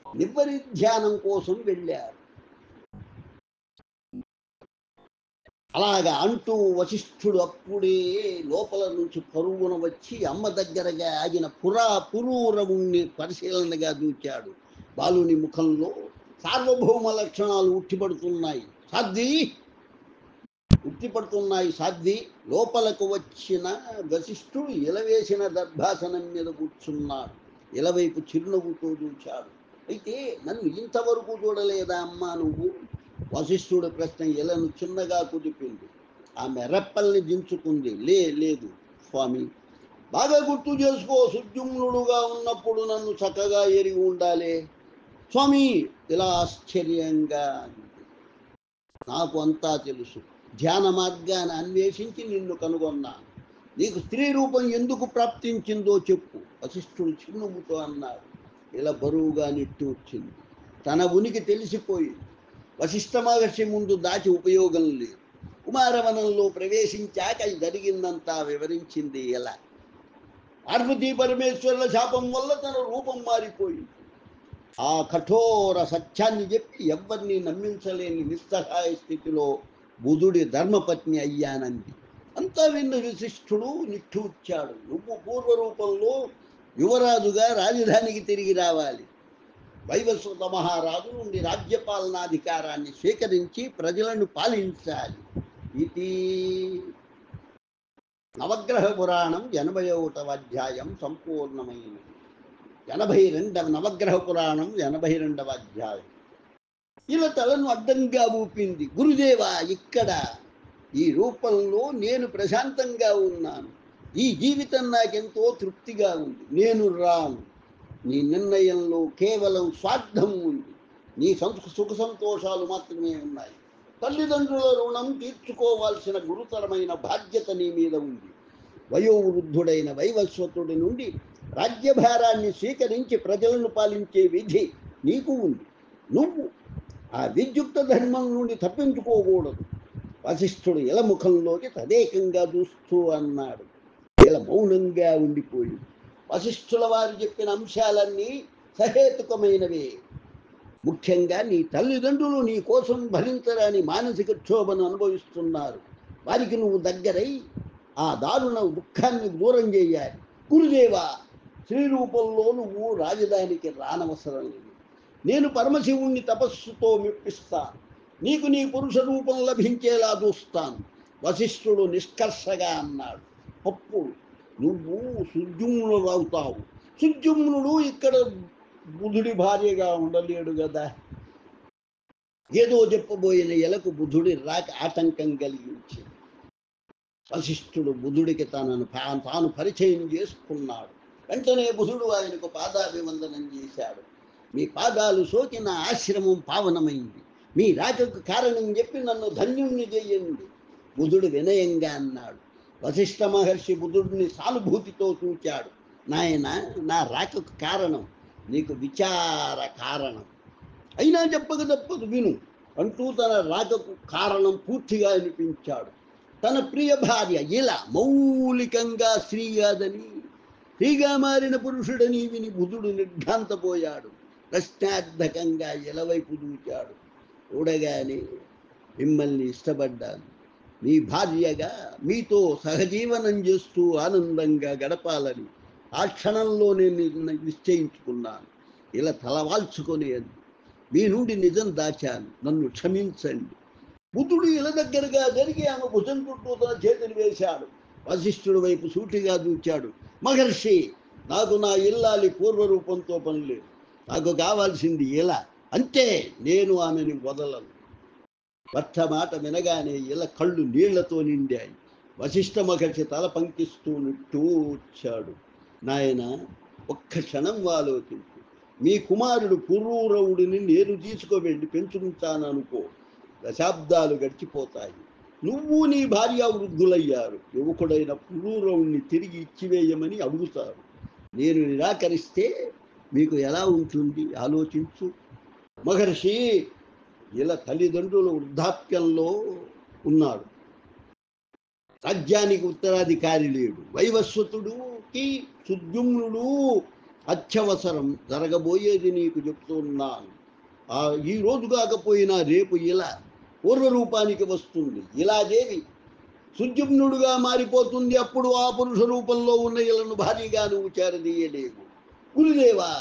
[SPEAKER 1] నివ్వరి ధ్యానం కోసం వెళ్ళారు. అలాగా అంటూ వశిష్ఠుడు అప్పుడే లోపల నుంచి పరుగున వచ్చి అమ్మ దగ్గరగా ఆగిన పురూరవుణ్ణి పరిశీలనగా చూచాడు. బాలుని ముఖంలో సార్వభౌమ లక్షణాలు ఉట్టిపడుతున్నాయి. సాధ్వి. లోపలకు వచ్చిన వశిష్ఠుడు ఇలవేసిన దర్భాసనం మీద కూర్చున్నాడు. ఇలవైపు చిరునవ్వుతో చూచాడు. అయితే నన్ను ఇంతవరకు చూడలేదా అమ్మా నువ్వు? వశిష్ఠుడి ప్రశ్న ఇలను చిన్నగా కుదిపింది. ఆమె రెప్పల్ని దించుకుంది. లేదు స్వామి, బాగా గుర్తు చేసుకో. సుద్యుమ్నుడుగా ఉన్నప్పుడు నన్ను చక్కగా ఎరిగి ఉండాలి స్వామి. ఇలా ఆశ్చర్యంగా, నాకు అంతా తెలుసు. ధ్యాన మార్గాన్ని అన్వేషించి నిన్ను కనుగొన్నాను. నీకు స్త్రీ రూపం ఎందుకు ప్రాప్తించిందో చెప్పు. వశిష్ఠుడు చిరునవ్వుతో అన్నాడు. ఇలా బరువుగా నెట్టి వచ్చింది. తన ఉనికి తెలిసిపోయింది. వశిష్ఠ మహర్షి ముందు దాచి ఉపయోగం లేదు. కుమారవనంలో ప్రవేశించాక జరిగిందంతా వివరించింది. ఎలా పార్వతీ పరమేశ్వరుల శాపం వల్ల తన రూపం మారిపోయింది. ఆ కఠోర సత్యాన్ని చెప్పి ఎవరిని నమ్మించలేని నిస్సహాయ స్థితిలో బుధుడి ధర్మపత్ని అయ్యానంది. అంతా విన్న వశిష్ఠుడు నిట్టూర్చాడు. నువ్వు పూర్వరూపంలో యువరాజుగా రాజధానికి తిరిగి రావాలి. వైవస్వత మహారాజు నుండి రాజ్యపాలనాధికారాన్ని స్వీకరించి ప్రజలను పాలించాలి. ఇది నవగ్రహ పురాణం 81వ అధ్యాయం సంపూర్ణమైనది. 82వ నవగ్రహ పురాణం 82వ అధ్యాయం. ఇలా తలను అడ్డంగా ఊపింది. గురుదేవా, ఇక్కడ ఈ రూపంలో నేను ప్రశాంతంగా ఉన్నాను. ఈ జీవితం నాకెంతో తృప్తిగా ఉంది. నేను రాను. నీ నిర్ణయంలో కేవలం స్వార్థం ఉంది. నీ సుఖ సంతోషాలు మాత్రమే ఉన్నాయి. తల్లిదండ్రుల రుణం తీర్చుకోవాల్సిన గురుతరమైన బాధ్యత నీ మీద ఉంది. వయోవృద్ధుడైన వైవస్వతుడి నుండి రాజ్యభారాన్ని స్వీకరించి ప్రజలను పాలించే విధి నీకు ఉంది. నువ్వు ఆ విద్యుక్త ధర్మం నుండి తప్పించుకోకూడదు. వశిష్ఠుడు ఇలముఖంలోకి తదేకంగా చూస్తూ అన్నాడు. ఇలా మౌనంగా ఉండిపోయింది. వశిష్ఠుల వారు చెప్పిన అంశాలన్నీ సహేతుకమైనవే. ముఖ్యంగా నీ తల్లిదండ్రులు నీ కోసం భరించరాని మానసిక క్షోభను అనుభవిస్తున్నారు. వారికి నువ్వు దగ్గరై ఆ దారుణ దుఃఖాన్ని దూరం చేయాలి. గురుదేవా, స్త్రీ రూపంలో నువ్వు రాజధానికి రానవసరం లేదు. నేను పరమశివుణ్ణి తపస్సుతో మెప్పిస్తాను, నీకు నీ పురుష రూపం లభించేలా చూస్తాను. వశిష్ఠుడు నిష్కర్షగా అన్నాడు. అప్పుడు నువ్వు సుద్యుమ్నుడు అవుతావు. సుద్యుమ్నుడు ఇక్కడ బుధుడి భార్యగా ఉండలేడు కదా. ఏదో చెప్పబోయిన ఎలకు బుధుడి రాక ఆటంకం కలిగించింది. వశిష్ఠుడు బుధుడికి తాను పరిచయం చేసుకున్నాడు. వెంటనే బుధుడు ఆయనకు పాదాభివందనం చేశాడు. మీ పాదాలు సోకి నా ఆశ్రమం పావనమైంది. మీ రాకకు కారణం చెప్పి నన్ను ధన్యుణ్ణి చేయండి. బుధుడు వినయంగా అన్నాడు. వశిష్ఠ మహర్షి బుధుడిని సానుభూతితో చూచాడు. నాయన, నా రాకకు కారణం నీకు విచార కారణం, అయినా చెప్పక తప్పదు, విను అంటూ తన రాకకు కారణం పూర్తిగా వినిపించాడు. తన ప్రియ భార్య ఇలా మౌలికంగా స్త్రీ కాదని, స్త్రీగా మారిన పురుషుడని విని బుధుడు నిర్ఘాంతపోయాడు. ప్రశ్నార్థకంగా ఎలవైపు చూచాడు. చూడగానే, మిమ్మల్ని ఇష్టపడ్డాను, మీ భార్యగా మీతో సహజీవనం చేస్తూ ఆనందంగా గడపాలని ఆ క్షణంలో నేను నిశ్చయించుకున్నాను. ఇలా తలవాల్చుకొని అంది. మీ నుండి నిజం దాచాను, నన్ను క్షమించండి. బుద్ధుడు ఇల దగ్గరగా జరిగి ఆమె భుజం చుట్టూ తన చేతులు వేశాడు. వశిష్ఠుడి వైపు సూటిగా చూచాడు. మహర్షి, నాకు నా ఇల్లాలి పూర్వరూపంతో పని లేదు, నాకు కావాల్సింది ఇలా, అంతే, నేను ఆమెని వదలను. భర్త మాట వినగానే ఇలా కళ్ళు నీళ్లతో నిండాయి. వశిష్ఠ మహర్షి తల పంకిస్తూ నిట్టూర్చాడు. నాయన, ఒక్క క్షణం ఆలోచించు. మీ కుమారుడు పురూరవుడిని నేను తీసుకువెళ్ళి పెంచుకుంటాననుకో, దశాబ్దాలు గడిచిపోతాయి. నువ్వు నీ భార్య వృద్ధులయ్యారు. యువకుడైన పురూరవుణ్ణి తిరిగి ఇచ్చివేయమని అడుగుతారు. నేను నిరాకరిస్తే మీకు ఎలా ఉంటుంది ఆలోచించు. మహర్షి, ఇలా తల్లిదండ్రులు వృద్ధాప్యంలో ఉన్నాడు. రాజ్యానికి ఉత్తరాధికారి లేడు. వైవస్వతుడికి సుద్యుమ్నుడు అత్యవసరం. జరగబోయేది నీకు చెప్తున్నాను. ఈ రోజు కాకపోయినా రేపు ఇలా పూర్వరూపానికి వస్తుంది. ఇలాదేవి సుద్యుమ్నుడుగా మారిపోతుంది. అప్పుడు ఆ పురుష రూపంలో ఉన్న ఇలను భారీగా నువ్వు చేరదీయలేవు. గురుదేవా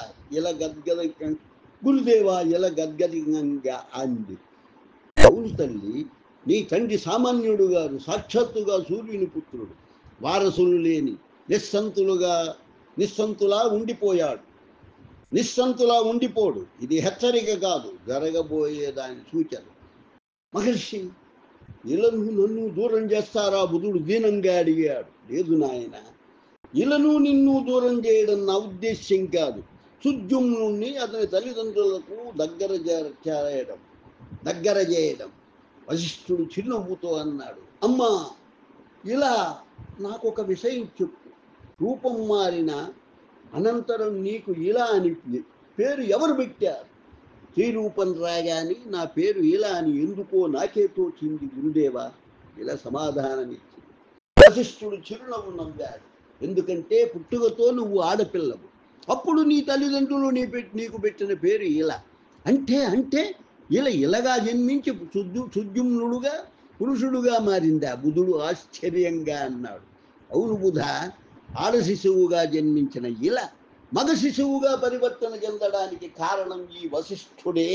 [SPEAKER 1] ఇలా గద్గదికంగా అంది. అవును తల్లి, నీ తండ్రి సామాన్యుడు గారు, సాక్షాత్తుగా సూర్యుని పుత్రుడు. వారసులు లేని నిస్సంతులా ఉండిపోడు. ఇది హెచ్చరిక కాదు, జరగబోయేదాని సూచన. మహర్షి, ఇలను నన్ను దూరం చేస్తారా? బుధుడు దీనంగా అడిగాడు. లేదు నాయన, ఇలను నిన్ను దూరం చేయడం నా ఉద్దేశ్యం కాదు. సుద్యుమ్నుణ్ణి అతని తల్లిదండ్రులకు దగ్గర చేయడం. వశిష్ఠుడు చిరునవ్వుతో అన్నాడు. అమ్మా, ఇలా నాకొక విషయం చెప్పు. రూపం మారిన అనంతరం నీకు ఇలా అని పేరు ఎవరు పెట్టారు? శ్రీరూపం రాగాని నా పేరు ఇలా అని ఎందుకో నాకే తోచింది గురుదేవా. ఇలా సమాధానమిచ్చింది. వశిష్ఠుడు చిరునవ్వు నవ్వాడు. ఎందుకంటే పుట్టుకతో నువ్వు ఆడపిల్లవు. అప్పుడు నీ తల్లిదండ్రులు నీకు పెట్టిన పేరు ఇలా. అంటే ఇలగా జన్మించి సుద్యుమ్నుడుగా పురుషుడుగా మారిందా? బుధుడు ఆశ్చర్యంగా అన్నాడు. అవును బుధ, ఆడ శిశువుగా జన్మించిన ఇలా మగ శిశువుగా పరివర్తన చెందడానికి కారణం ఈ వశిష్ఠుడే.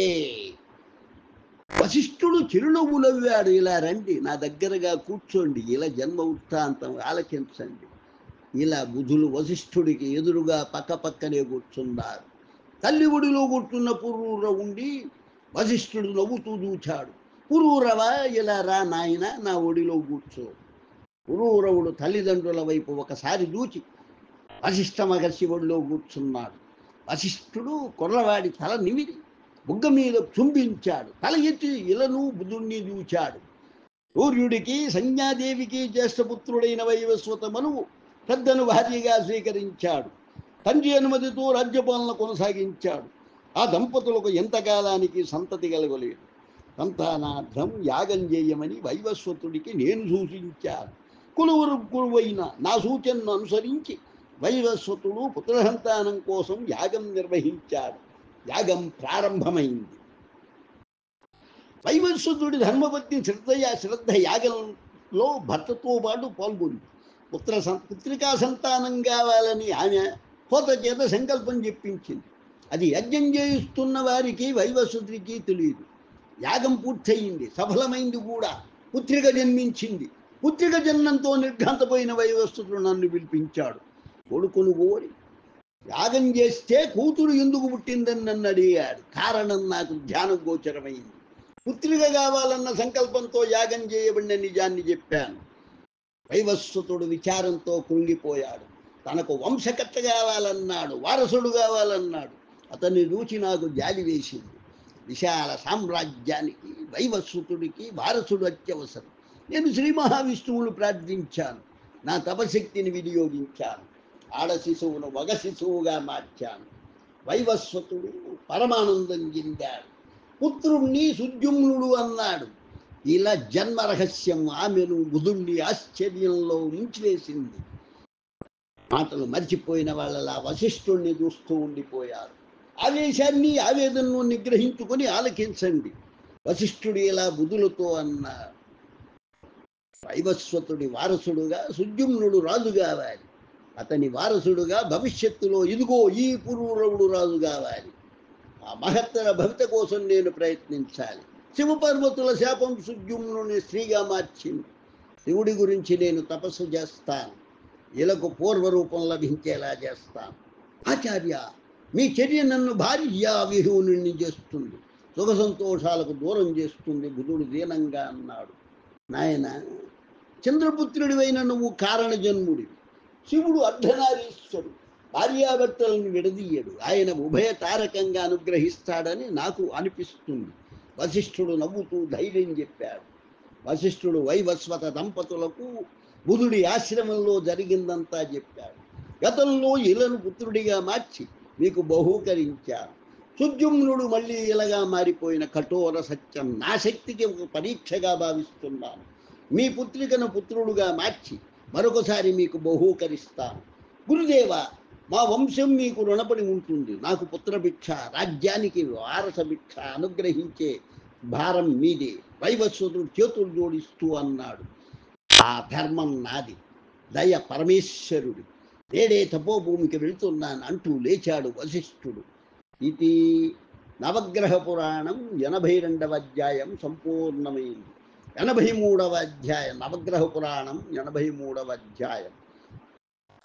[SPEAKER 1] వశిష్ఠుడు చిరునవ్వు నవ్వాడు. ఇలా రండి, నా దగ్గరగా కూర్చోండి, ఇలా జన్మ వృత్తాంతం ఆలకించండి. ఇలా బుధులు వశిష్ఠుడికి ఎదురుగా పక్కనే కూర్చున్నారు. తల్లి ఒడిలో కూర్చున్న పురూర ఉండి వశిష్ఠుడు నవ్వుతూ చూచాడు. పురూరవా, ఇలా రా నాయన, నా ఒడిలో కూర్చో. పురూరవుడు తల్లిదండ్రుల వైపు ఒకసారి చూచి వశిష్ఠ మహర్షి ఒడిలో కూర్చున్నాడు. వశిష్ఠుడు కుర్రవాడి తల నిమిరి బుగ్గ మీద చుంబించాడు. తల ఎత్తి ఇలను బుధుణ్ణి చూచాడు. సూర్యుడికి సంజ్ఞాదేవికి జ్యేష్ఠపుత్రుడైన వైవస్వత మనువు పెద్దను భార్యగా స్వీకరించాడు. తండ్రి అనుమతితో రాజ్యపాలన కొనసాగించాడు. ఆ దంపతులకు ఎంతకాలానికి సంతతి కలగలేదు. సంతానార్థం యాగం చేయమని వైవస్వతుడికి నేను సూచించాను. కురువైన నా సూచనను అనుసరించి వైవస్వతుడు పుత్రసంతానం కోసం యాగం నిర్వహించాడు. యాగం ప్రారంభమైంది. వైవస్వతుడి ధర్మపత్ని శ్రద్ధ యాగంలో భర్తతో పాటు పాల్గొంది. పుత్రికా సంతానం కావాలని ఆమె హోత చేత సంకల్పం చెప్పించింది. అది యజ్ఞం చేయిస్తున్న వారికి వైవస్వతుడికి తెలియదు. యాగం పూర్తయింది, సఫలమైంది కూడా, పుత్రిక జన్మించింది. పుత్రిక జన్మంతో నిర్ఘాంతపోయిన వైవస్వతుడు నన్ను పిలిపించాడు. కొడుకును కోరి యాగం చేస్తే కూతురు ఎందుకు పుట్టిందని నన్ను అడిగాడు. కారణం నాకు ధ్యానం గోచరమైంది. పుత్రిక కావాలన్న సంకల్పంతో యాగం చేయబడిన నిజాన్ని చెప్పాను. వైవస్వతుడు విచారంతో కృంగిపోయాడు. తనకు వంశకర్త కావాలన్నాడు, వారసుడు కావాలన్నాడు. అతన్ని చూచి నాకు జాలి వేసింది. విశాల సామ్రాజ్యానికి వైవస్వతుడికి వారసుడు అత్యవసరం. నేను శ్రీ మహావిష్ణువును ప్రార్థించాను. నా తపశక్తిని వినియోగించాను. ఆడ శిశువును మగ శిశువుగా మార్చాను. వైవస్వతుడు పరమానందం చెందాడు. పుత్రుణ్ణి సుద్యుమ్నుడు అన్నాడు. ఇలా జన్మ రహస్యం ఆమెను బుధుణ్ణి ఆశ్చర్యంలో ముంచివేసింది. మాటలు మర్చిపోయిన వాళ్ళలా వశిష్ఠుణ్ణి చూస్తూ ఉండిపోయారు. ఆవేశాన్ని ఆవేదనను నిగ్రహించుకొని ఆలకించండి. వశిష్ఠుడు ఇలా బుధులతో అన్నారు. వైవస్వతుడి వారసుడుగా సుద్యుమ్నుడు రాజు కావాలి. అతని వారసుడుగా భవిష్యత్తులో ఇదిగో ఈ పురూరవుడు రాజు కావాలి. ఆ మహత్తర భవిత కోసం నేను ప్రయత్నించాలి. శివపర్వతుల శాపం సుద్యుమ్నుని స్త్రీగా మార్చింది. శివుడి గురించి నేను తపస్సు చేస్తాను. ఇలకు పూర్వరూపం లభించేలా చేస్తాను. ఆచార్య, మీ చర్య నన్ను భార్యా విహూనుణ్ణి చేస్తుంది, సుఖ సంతోషాలకు దూరం చేస్తుంది. బుధుడు దీనంగా అన్నాడు. నాయన, చంద్రపుత్రుడివైన నువ్వు కారణ జన్ముడివి. శివుడు అర్ధనారీశ్వరుడు, భార్యాభర్తలను విడదీయడు. ఆయన ఉభయ తారకంగా అనుగ్రహిస్తాడని నాకు అనిపిస్తుంది. వశిష్ఠుడు నవ్వుతూ ధైర్యం చెప్పాడు. వశిష్ఠుడు వైవస్వత దంపతులకు బుధుడి ఆశ్రమంలో జరిగిందంతా చెప్పాడు. గతంలో ఇలను పుత్రుడిగా మార్చి మీకు బహూకరించాను. సుద్యుమ్నుడు మళ్ళీ ఇలాగా మారిపోయిన కఠోర సత్యం నా శక్తికి ఒక పరీక్షగా భావిస్తున్నాను. మీ పుత్రికను పుత్రుడుగా మార్చి మరొకసారి మీకు బహూకరిస్తాను. గురుదేవ, మా వంశం మీకు రుణపడి ఉంటుంది. నాకు పుత్రభిక్ష, రాజ్యానికి వారస భిక్ష అనుగ్రహించే భారం మీదే. వైవస్వతుడు చేతులు జోడిస్తూ అన్నాడు. ఆ ధర్మం నాది, దయ పరమేశ్వరుడు. నేడే తపోభూమికి వెళ్తున్నాను అంటూ లేచాడు వశిష్ఠుడు. ఇది నవగ్రహ పురాణం 82వ అధ్యాయం సంపూర్ణమైంది. 83వ అధ్యాయం, నవగ్రహ పురాణం 83వ అధ్యాయం.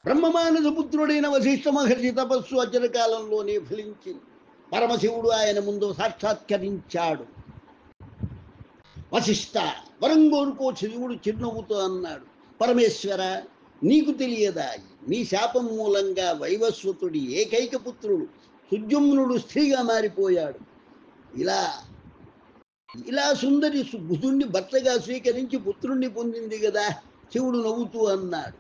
[SPEAKER 1] బ్రహ్మమానస పుత్రుడైన వశిష్ఠ మహర్షి తపస్సు అచరకాలంలోనే ఫలించింది. పరమశివుడు ఆయన ముందు సాక్షాత్కరించాడు. వశిష్ఠ, వరం కోరుకో. శివుడు చిరునవ్వుతో అన్నాడు. పరమేశ్వర, నీకు తెలియదా, నీ శాపం మూలంగా వైవస్వతుడి ఏకైక పుత్రుడు సుద్యుమ్నుడు స్త్రీగా మారిపోయాడు. ఇలా సుందరి బుధుణ్ణి భర్తగా స్వీకరించి పుత్రుణ్ణి పొందింది కదా. శివుడు నవ్వుతూ అన్నాడు.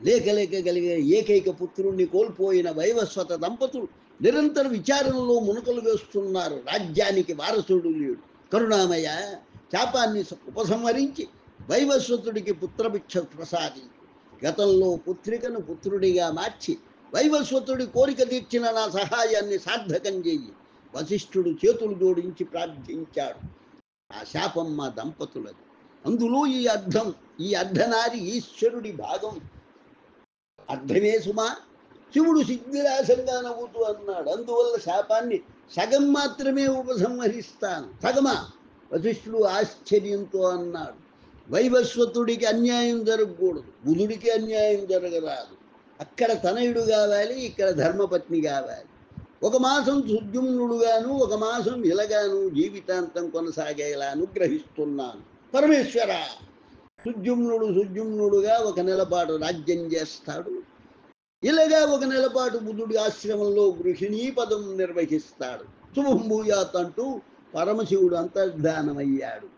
[SPEAKER 1] లేక కలిగే ఏకైక పుత్రుణ్ణి కోల్పోయిన వైవస్వత దంపతులు నిరంతర విచారణలో మునకలు వేస్తున్నారు. రాజ్యానికి వారసుడు లేడు. కరుణామయ, శాపాన్ని ఉపసంహరించి వైవస్వతుడికి పుత్రభిక్ష ప్రసాదించు. గతంలో పుత్రికను పుత్రుడిగా మార్చి వైవస్వతుడి కోరిక తీర్చిన నా సహాయాన్ని సార్థకం చెయ్యి. వశిష్ఠుడు చేతులు జోడించి ప్రార్థించాడు. ఆ శాపం మా దంపతులది. అందులో ఈ అర్ధనారి ఈశ్వరుడి భాగం అర్థమే సుమా. శివుడు సిద్ధిరాశంగా నవ్వుతూ అన్నాడు. అందువల్ల శాపాన్ని సగం మాత్రమే ఉపసంహరిస్తాను. సగమా? వశిష్ఠుడు ఆశ్చర్యంతో అన్నాడు. వైవస్వతుడికి అన్యాయం జరగకూడదు, బుధుడికి అన్యాయం జరగరాదు. అక్కడ తనయుడు కావాలి, ఇక్కడ ధర్మపత్ని కావాలి. ఒక మాసం సుద్యుమ్నుడుగాను, ఒక మాసం ఇలాగాను జీవితాంతం కొనసాగేలా అనుగ్రహిస్తున్నాను. పరమేశ్వర, సుద్యుమ్నుడుగా 1 నెల పాటు రాజ్యం చేస్తాడు. ఇలాగా 1 నెల పాటు బుధుడి ఆశ్రమంలో గృహిణీ పదం నిర్వహిస్తాడు. శుభం భూయాత్ అంటూ పరమశివుడు అంతర్ధానమయ్యాడు.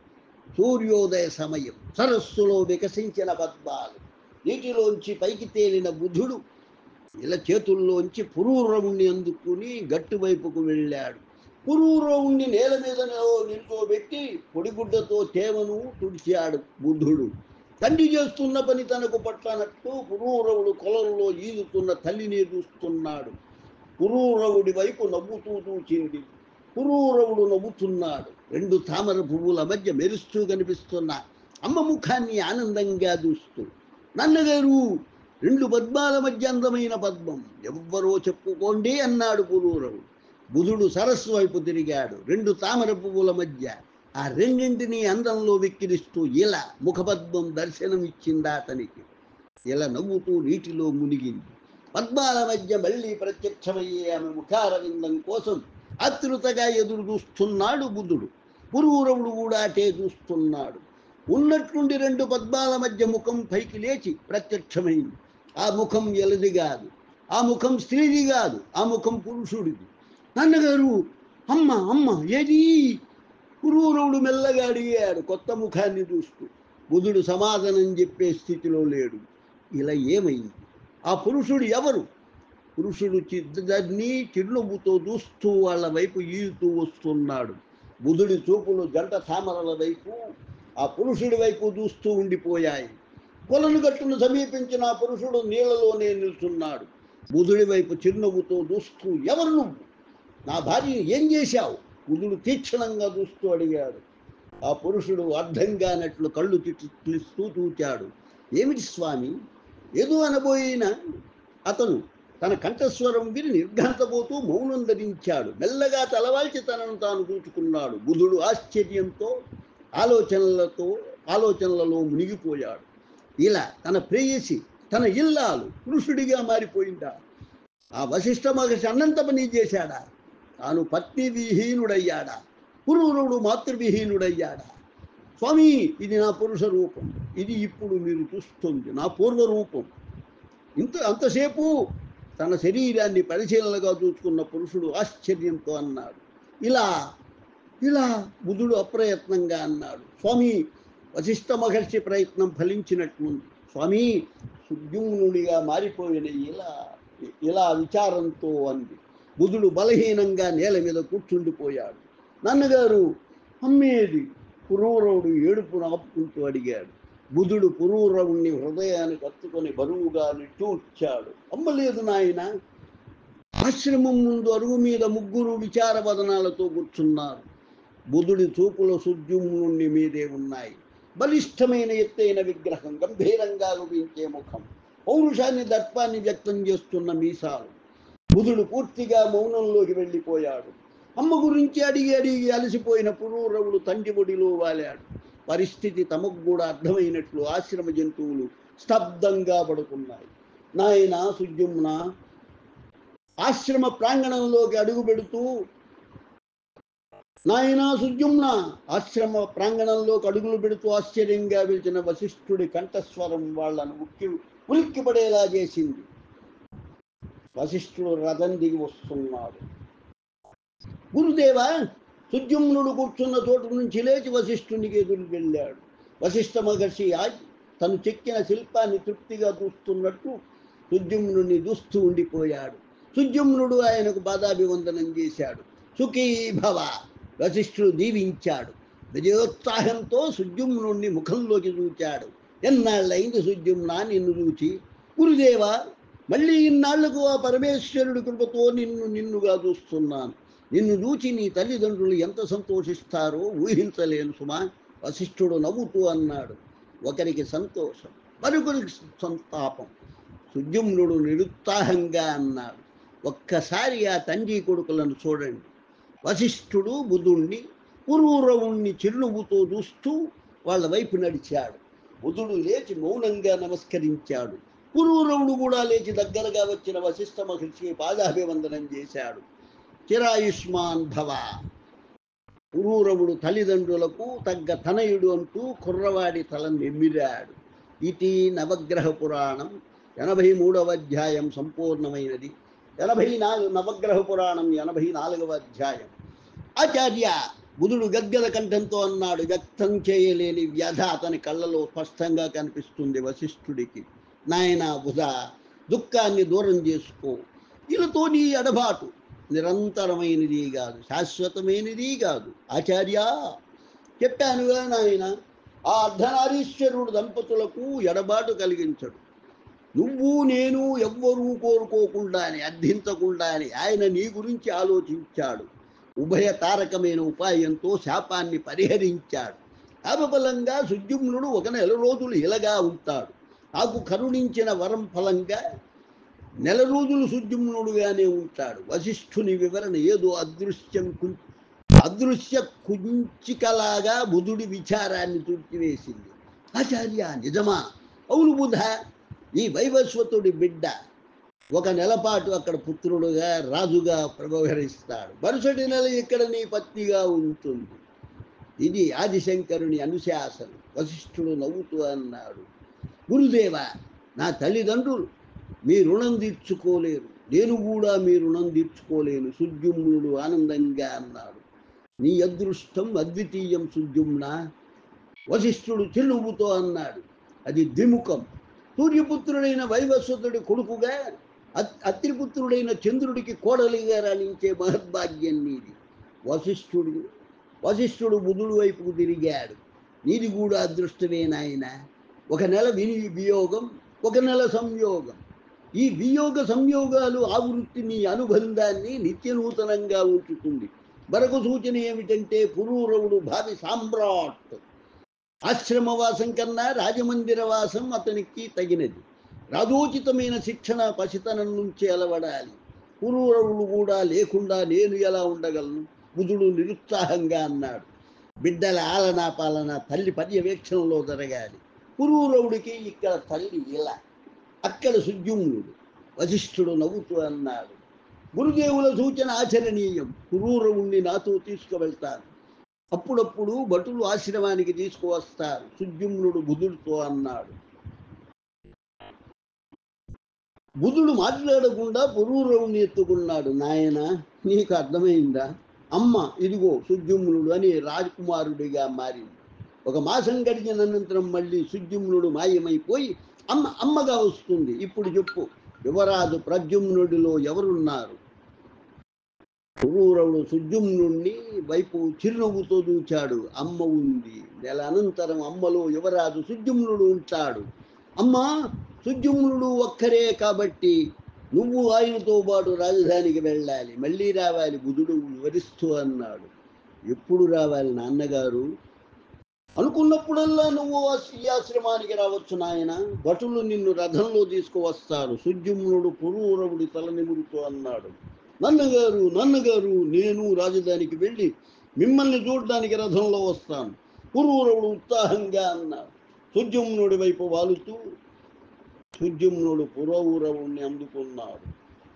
[SPEAKER 1] సూర్యోదయ సమయం. సరస్సులో వికసించిన పద్మాలు, నీటిలోంచి పైకి తేలిన బుధుడు ఇలా చేతుల్లోంచి పురూరవుణ్ణి అందుకుని గట్టువైపుకు వెళ్ళాడు. పురూరవుణ్ణి నేల మీద నిల్చోబెట్టి పొడిగుడ్డతో తేమను తుడిచాడు బుధుడు. తండ్రి చేస్తున్న పని తనకు పట్టనట్టు పురూరవుడు కొలంలో ఈదుతున్న తల్లిని చూస్తున్నాడు. పురూరవుడి వైపు నవ్వుతూ చూచింది. పురూరవుడు నవ్వుతున్నాడు. 2 తామర పువ్వుల మధ్య మెరుస్తూ కనిపిస్తున్న అమ్మ ముఖాన్ని ఆనందంగా చూస్తూ, నాన్నగారు, 2 పద్మాల మధ్య అందమైన పద్మం, ఎవ్వరో చెప్పుకోండి అన్నాడు పురూరవుడు. బుధుడు సరస్సు వైపు తిరిగాడు. రెండు తామర పువ్వుల మధ్య ఆ రెండింటినీ అందంలో వెక్కిరిస్తూ ఇలా ముఖపద్మం దర్శనం ఇచ్చిందా అతనికి. ఇలా నవ్వుతూ నీటిలో మునిగింది. పద్మాల మధ్య మళ్ళీ ప్రత్యక్షమయ్యే ఆమె ముఖారవిందం కోసం ఆతృతగా ఎదురు చూస్తున్నాడు బుధుడు. పురూరవుడు కూడా అటే చూస్తున్నాడు. ఉన్నట్లుండి రెండు పద్మాల మధ్య ముఖం పైకి లేచి ప్రత్యక్షమైంది. ఆ ముఖం ఎలది కాదు, ఆ ముఖం స్త్రీది కాదు, ఆ ముఖం పురుషుడిది. నాన్నగారు, అమ్మ అమ్మ ఏది? పురూరవుడు మెల్లగా అడిగాడు కొత్త ముఖాన్ని చూస్తూ. బుధుడు సమాధానం చెప్పే స్థితిలో లేడు. ఇలా ఏమైంది? ఆ పురుషుడు ఎవరు? పురుషుడు చిద్దరిని చిరునవ్వుతో చూస్తూ వాళ్ళ వైపు ఈదుతూ వస్తున్నాడు. బుధుడి చూపులు జంట తామరల వైపు, ఆ పురుషుడి వైపు చూస్తూ ఉండిపోయాయి. కొలను గట్టును సమీపించిన ఆ పురుషుడు నీళ్లలోనే నిల్చున్నాడు. బుధుడి వైపు చిరునవ్వుతో చూస్తూ, ఎవరు నువ్వు? నా భార్యను ఏం చేశావు? బుధుడు తీక్షణంగా చూస్తూ అడిగాడు. ఆ పురుషుడు అర్థం కానట్లు కళ్ళు తిట్లిస్తూ చూచాడు. ఏమిటి స్వామి? ఏదో అనబోయిన అతను తన కంఠస్వరం విని నిర్ఘాంతపోతూ మౌనం ధరించాడు. మెల్లగా తలవాల్చి తనను తాను చూచుకున్నాడు. బుధుడు ఆశ్చర్యంతో ఆలోచనలలో మునిగిపోయాడు. ఇలా తన ప్రేయసి, తన ఇల్లాలు పురుషుడిగా మారిపోయిందా? ఆ వశిష్ఠ మహర్షి అన్నంత పని చేశాడా? తాను పత్ని విహీనుడయ్యాడా? పురూరవుడు మాతృవిహీనుడయ్యాడా? స్వామి, ఇది నా పురుష రూపం. ఇది ఇప్పుడు మీరు చూస్తుంది నా పూర్వ రూపం. అంతసేపు తన శరీరాన్ని పరిశీలనగా చూసుకున్న పురుషుడు ఆశ్చర్యంతో అన్నాడు. ఇలా ఇలా బుధుడు అప్రయత్నంగా అన్నాడు. స్వామి, వశిష్ఠ మహర్షి ప్రయత్నం ఫలించినట్లుంది. స్వామి, సుద్యుమ్నుడిగా మారిపోయిన ఇలా విచారంతో అంది. బుధుడు బలహీనంగా నేల మీద కూర్చుండిపోయాడు. నాన్నగారు, అమ్మేది? పురూరవుడు ఏడుపును ఆపుకుంటూ అడిగాడు. బుధుడు పురూరవుణ్ణి హృదయానికి కత్తుకొని బరువుగా నిట్టూర్చాడు. అమ్మలేదు నాయన. ఆశ్రమం ముందు అరుగు మీద ముగ్గురు విచారవదనాలతో కూర్చున్నారు. బుధుడి చూపుల సుద్యుమ్నుడి మీదే ఉన్నాయి. బలిష్టమైన ఎత్తైన విగ్రహం, గంభీరంగా రూపించే ముఖం, పౌరుషాన్ని దర్పాన్ని వ్యక్తం చేస్తున్న మీసాలు. బుధుడు పూర్తిగా మౌనంలోకి వెళ్ళిపోయాడు. అమ్మ గురించి అడిగి అడిగి అలసిపోయిన పురూరవుడు తండ్రి ఒడిలో వాలాడు. పరిస్థితి తమకు కూడా అర్థమైనట్లు ఆశ్రమ జంతువులు స్తబ్దంగా పడుకున్నాయి. నాయన సుద్యుమ్న ఆశ్రమ ప్రాంగణంలోకి అడుగు పెడుతూ అడుగులు పెడుతూ ఆశ్చర్యంగా పిలిచిన వశిష్ఠుడి కంఠస్వరం వాళ్లను ఉలిక్కిపడేలా చేసింది. వశిష్ఠుడు రథం దిగి వస్తున్నాడు. గురుదేవా! సుద్యుమ్నుడు కూర్చున్న చోటు నుంచి లేచి వశిష్ఠునికి ఎదురు వెళ్ళాడు. వశిష్ఠ మహర్షి తను చెక్కిన శిల్పాన్ని తృప్తిగా చూస్తున్నట్టు సుద్యుమ్నుడిని చూస్తూ ఉండిపోయాడు. సుద్యుమ్నుడు ఆయనకు పాదాభివందనం చేశాడు. సుఖీ భవ! వశిష్ఠుడు దీవించాడు. విజయోత్సాహంతో సుద్యుమ్నుడిని ముఖంలోకి చూచాడు. ఎన్నాళ్ళైంది సుద్యుమ్న నిన్ను చూచి? గురుదేవా, మళ్ళీ ఇన్నాళ్లకు ఆ పరమేశ్వరుడి కృపతో నిన్నుగా చూస్తున్నాను. నిన్ను చూచి నీ తల్లిదండ్రులు ఎంత సంతోషిస్తారో ఊహించలేను సుమా. వశిష్ఠుడు నవ్వుతూ అన్నాడు. ఒకరికి సంతోషం, మరొకరికి సంతాపం. సుద్యుమ్నుడు నిరుత్సాహంగా అన్నాడు. ఒక్కసారి ఆ తండ్రి కొడుకులను చూడండి. వశిష్ఠుడు బుధుణ్ణి, పురూరవుణ్ణి చిరునవ్వుతో చూస్తూ వాళ్ళ వైపు నడిచాడు. బుధుడు లేచి మౌనంగా నమస్కరించాడు. పురూరవుడు కూడా లేచి దగ్గరగా వచ్చిన వశిష్ఠ మహర్షికి పాదాభివందనం చేశాడు. చిరాయుష్మాన్ భవ! పురూరవుడు తల్లిదండ్రులకు తగ్గ తనయుడు అంటూ కుర్రవాడి తల నెమ్మిరాడు. ఇది నవగ్రహ పురాణం 83వ అధ్యాయం సంపూర్ణమైనది. నవగ్రహ పురాణం 84వ అధ్యాయం. ఆచార్య! బుధుడు గద్గద కంఠంతో అన్నాడు. వ్యక్తం చేయలేని వ్యధ అతని కళ్ళలో స్పష్టంగా కనిపిస్తుంది వశిష్ఠుడికి. నాయనా బుధ, దుఃఖాన్ని దూరం చేసుకో. వీళ్ళతో నీ ఎడబాటు నిరంతరమైనది కాదు, శాశ్వతమైనది కాదు. ఆచార్య, చెప్పానుగా నాయన, ఆ అర్ధనారీశ్వరుడు దంపతులకు ఎడబాటు కలిగించడు. నువ్వు నేను ఎవ్వరూ కోరుకోకుండానే, అర్థించకుండానే ఆయన నీ గురించి ఆలోచించాడు. ఉభయ తారకమైన ఉపాయంతో శాపాన్ని పరిహరించాడు. శాపఫలంగా సుద్యుమ్నుడు 1 నెల రోజులు ఇలాగా ఉంటాడు. నాకు కరుణించిన వరం ఫలంగా నెల రోజులు సుద్యుమ్నుడుగానే ఉంటాడు. వశిష్ఠుని వివరణ ఏదో అదృశ్య కుంచికలాగా బుధుడి విచారాన్ని తుడిచివేసింది. ఆచార్య, నిజమా? అవును బుధ, ఈ వైవస్వతుడి బిడ్డ ఒక నెలపాటు అక్కడ పుత్రుడుగా రాజుగా వ్యవహరిస్తాడు. మరుసటి నెల ఇక్కడ నీ పత్నిగా ఉంటుంది. ఇది ఆదిశంకరుని అనుశాసనం. వశిష్ఠుడు నవ్వుతూ అన్నాడు, గురుదేవ, నా తల్లిదండ్రులు మీ రుణం తీర్చుకోలేరు, నేను కూడా మీ రుణం తీర్చుకోలేను. సుద్యుమ్నుడు ఆనందంగా అన్నాడు, నీ అదృష్టం అద్వితీయం సుద్యుమ్న. వశిష్ఠుడు చిరునవ్వుతో అన్నాడు, అది ద్విముఖం. సూర్యపుత్రుడైన వైవస్వతుడి కొడుకుగా అత్రిపుత్రుడైన చంద్రుడికి కోడలిగా రాణించే మహద్భాగ్యం నీది. వశిష్ఠుడు బుధుడు వైపుకు తిరిగాడు. నీది కూడా అదృష్టమే నాయన. ఒక నెల వియోగం, ఒక నెల సంయోగం. ఈ వియోగ సంయోగాలు ఆవృత్తి నీ అనుబంధాన్ని నిత్యనూతనంగా ఉంచుతుంది. మరొక సూచన ఏమిటంటే పురూరవుడు భావి సామ్రాట్. ఆశ్రమవాసం కన్నా రాజమందిర వాసం అతనికి తగినది. రాజోచితమైన శిక్షణ పసితనం నుంచి అలవడాలి. పురూరవుడు కూడా లేకుండా నేను ఎలా ఉండగలను? బుధుడు నిరుత్సాహంగా అన్నాడు, బిడ్డల ఆలనా పాలన తల్లి పర్యవేక్షణలో జరగాలి. పురూరవుడికి ఇక్కడ తల్లి ఇలా, అక్కడ సుద్యుమ్నుడు. వశిష్ఠుడు నవ్వుతూ అన్నాడు, గురుదేవుల సూచన ఆచరణీయం. పురూరవుణ్ణి నాతో తీసుకువెళ్తాను. అప్పుడప్పుడు భటులు ఆశ్రమానికి తీసుకువస్తారు. సుద్యుమ్నుడు బుధుడితో అన్నాడు. బుధుడు మాట్లాడకుండా పురూరవుని ఎత్తుకున్నాడు. నాయన, నీకు అర్థమైందా? అమ్మ ఇదిగో సుద్యుమ్నుడు అని రాజకుమారుడిగా మారింది. ఒక మాసం గడిచిన అనంతరం మళ్ళీ సుద్యుమ్నుడు మాయమైపోయి అమ్మగా వస్తుంది. ఇప్పుడు చెప్పు, యువరాజు ప్రద్యుమ్నుడిలో ఎవరున్నారు? పురూరవుడు సుద్యుమ్నుడిని వైపు చిరునవ్వుతో చూచాడు. అమ్మ ఉంది. నెల అనంతరం అమ్మలో యువరాజు సుద్యుమ్నుడు ఉంటాడు. అమ్మా, సుద్యుమ్నుడు ఒక్కరే కాబట్టి నువ్వు ఆయనతో పాటు రాజధానికి వెళ్ళాలి, మళ్ళీ రావాలి. బుధుడు వివరిస్తూ అన్నాడు, ఎప్పుడు రావాలి నాన్నగారు? అనుకున్నప్పుడల్లా నువ్వు ఈ ఆశ్రమానికి రావచ్చు నాయన. భటులు నిన్ను రథంలో తీసుకువస్తారు. సుద్యుమ్నుడు పురూరవుడి తల నిమురుతూ అన్నాడు, నన్నగారు, నేను రాజధానికి వెళ్ళి మిమ్మల్ని చూడడానికి రథంలో వస్తాను. పురూరవుడు ఉత్సాహంగా అన్నాడు. సుద్యుమ్నుడి వైపు వాలుతూ సుద్యుమ్నుడు పురూరవుణ్ణి అందుకున్నాడు.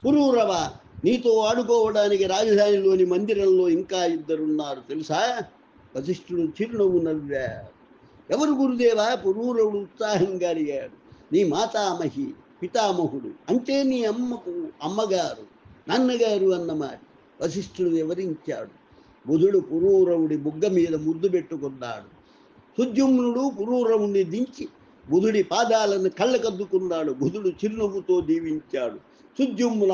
[SPEAKER 1] పురూరవ, నీతో ఆడుకోవడానికి రాజధానిలోని మందిరంలో ఇంకా ఇద్దరున్నారు తెలుసా? వశిష్ఠుడు చిరునవ్వు నవ్వాడు. ఎవరు గురుదేవా? పురూరవుడు ఉత్సాహంగా అడిగాడు. నీ మాతామహి, పితామహుడు, అంటే నీ అమ్మకు అమ్మగారు, నాన్నగారు అన్నమాట. వశిష్ఠుడు వివరించాడు. బుధుడు పురూరవుడి బుగ్గ మీద ముద్దు పెట్టుకున్నాడు. సుద్యుమ్నుడు పురూరవుణ్ణి దించి బుధుడి పాదాలను కళ్ళకద్దుకున్నాడు. బుధుడు చిరునవ్వుతో దీవించాడు. సుద్యుమ్న,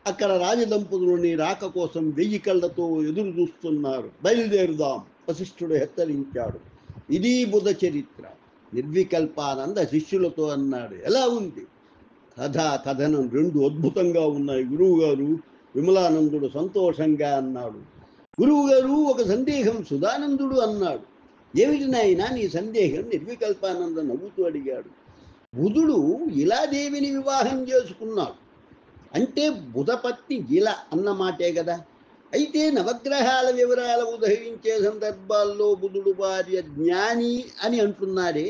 [SPEAKER 1] అక్కడ రాజదంపతులని రాక కోసం 1000 కళ్ళతో ఎదురు చూస్తున్నారు. బయలుదేరుదాం, వశిష్ఠుడు హెచ్చరించాడు. ఇది బుధ చరిత్ర. నిర్వికల్పానంద శిష్యులతో అన్నాడు. ఎలా ఉంది? కథనం 2 అద్భుతంగా ఉన్నాయి గురువుగారు. విమలానందుడు సంతోషంగా అన్నాడు. గురువుగారు, ఒక సందేహం. సుధానందుడు అన్నాడు. ఏమిటి నాయనా నీ సందేహం? నిర్వికల్పానంద నవ్వుతూ అడిగాడు. బుధుడు ఇలాదేవిని వివాహం చేసుకున్నాడు అంటే బుధపత్ని ఇలా అన్నమాటే కదా. అయితే నవగ్రహాల వివరాలు ఉదహరించే సందర్భాల్లో బుధుడు భార్య జ్ఞాని అని అంటున్నాడే,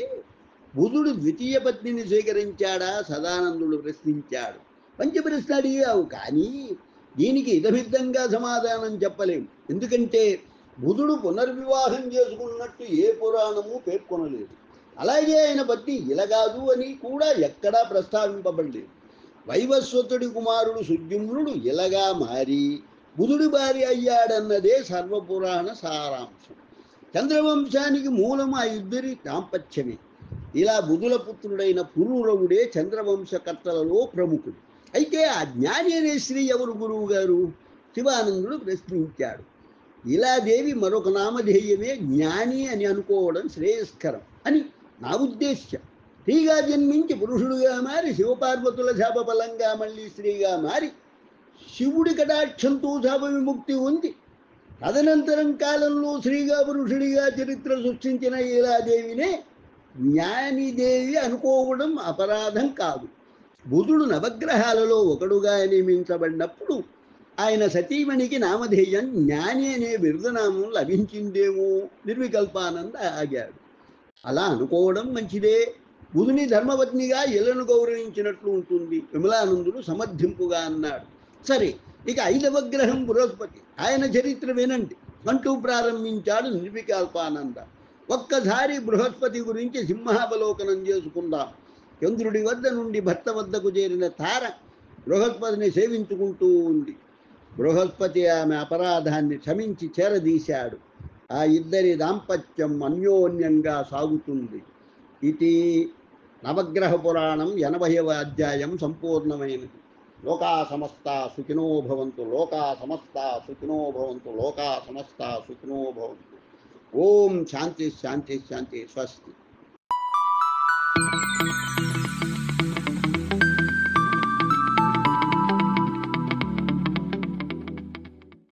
[SPEAKER 1] బుధుడు ద్వితీయ పత్నిని స్వీకరించాడా? సదానందుడు ప్రశ్నించాడు. మంచి ప్రశ్న అడిగావు, కానీ దీనికి ఇదమిద్దంగా సమాధానం చెప్పలేము. ఎందుకంటే బుధుడు పునర్వివాహం చేసుకున్నట్టు ఏ పురాణము పేర్కొనలేదు. అలాగే ఆయన పత్ని ఇలగాదు అని కూడా ఎక్కడా ప్రస్తావింపబడలేదు. వైవస్వతుడి కుమారుడు సుద్యుమ్నుడు ఇలగా మారి బుధుడి భార్య అయ్యాడన్నదే సర్వపురాణ సారాంశం. చంద్రవంశానికి మూలం ఆ ఇద్దరి దాంపత్యమే. ఇలా బుధుల పుత్రుడైన పురూరవుడే చంద్రవంశకర్తలలో ప్రముఖుడు. అయితే ఆ జ్ఞాని అనే స్త్రీ ఎవరు గురువు గారు? శివానందుడు ప్రశ్నించాడు. ఇలాదేవి మరొక నామధేయమే జ్ఞాని అని అనుకోవడం శ్రేయస్కరం అని నా ఉద్దేశ్యం. స్త్రీగా జన్మించి పురుషుడుగా మారి శివపార్వతుల శాపఫలంగా మళ్ళీ స్త్రీగా మారి శివుడి కటాక్షంతో శాప విముక్తి ఉంది. తదనంతరం కాలంలో స్త్రీగా పురుషుడిగా చరిత్ర సృష్టించిన ఇలాదేవినే జ్ఞానిదేవి అనుకోవడం అపరాధం కాదు. బుధుడు నవగ్రహాలలో ఒకడుగా నియమించబడినప్పుడు ఆయన సతీమణికి నామధేయం జ్ఞాని అనే బిరుదనామం లభించిందేమో నిర్వికల్పానంద ఆగాడు. అలా అనుకోవడం మంచిదే. బుధుని ధర్మపత్నిగా ఇళ్లను గౌరవించినట్లు ఉంటుంది. విమలానందుడు సమర్థింపుగా అన్నాడు. సరే, ఇక 5వ గ్రహం బృహస్పతి. ఆయన చరిత్ర వినండి అంటూ ప్రారంభించాడు నిర్వికల్పానంద. ఒక్కసారి బృహస్పతి గురించి సింహావలోకనం చేసుకుందాం. చంద్రుడి వద్ద నుండి భర్త వద్దకు చేరిన తార బృహస్పతిని సేవించుకుంటూ ఉంది. బృహస్పతి ఆమె అపరాధాన్ని క్షమించి చేరదీశాడు. ఆ ఇద్దరి దాంపత్యం అన్యోన్యంగా సాగుతుంది. ఇది నవగ్రహ పురాణం 80వ అధ్యాయం సంపూర్ణమైనది. లోకా సమస్త సుఖినో భవంతు, లోకా సమస్త సుఖినో భవంతు, లోకా సమస్త సుఖినో భవంతు. ఓం శాంతి శాంతి శాంతి. స్వస్తి.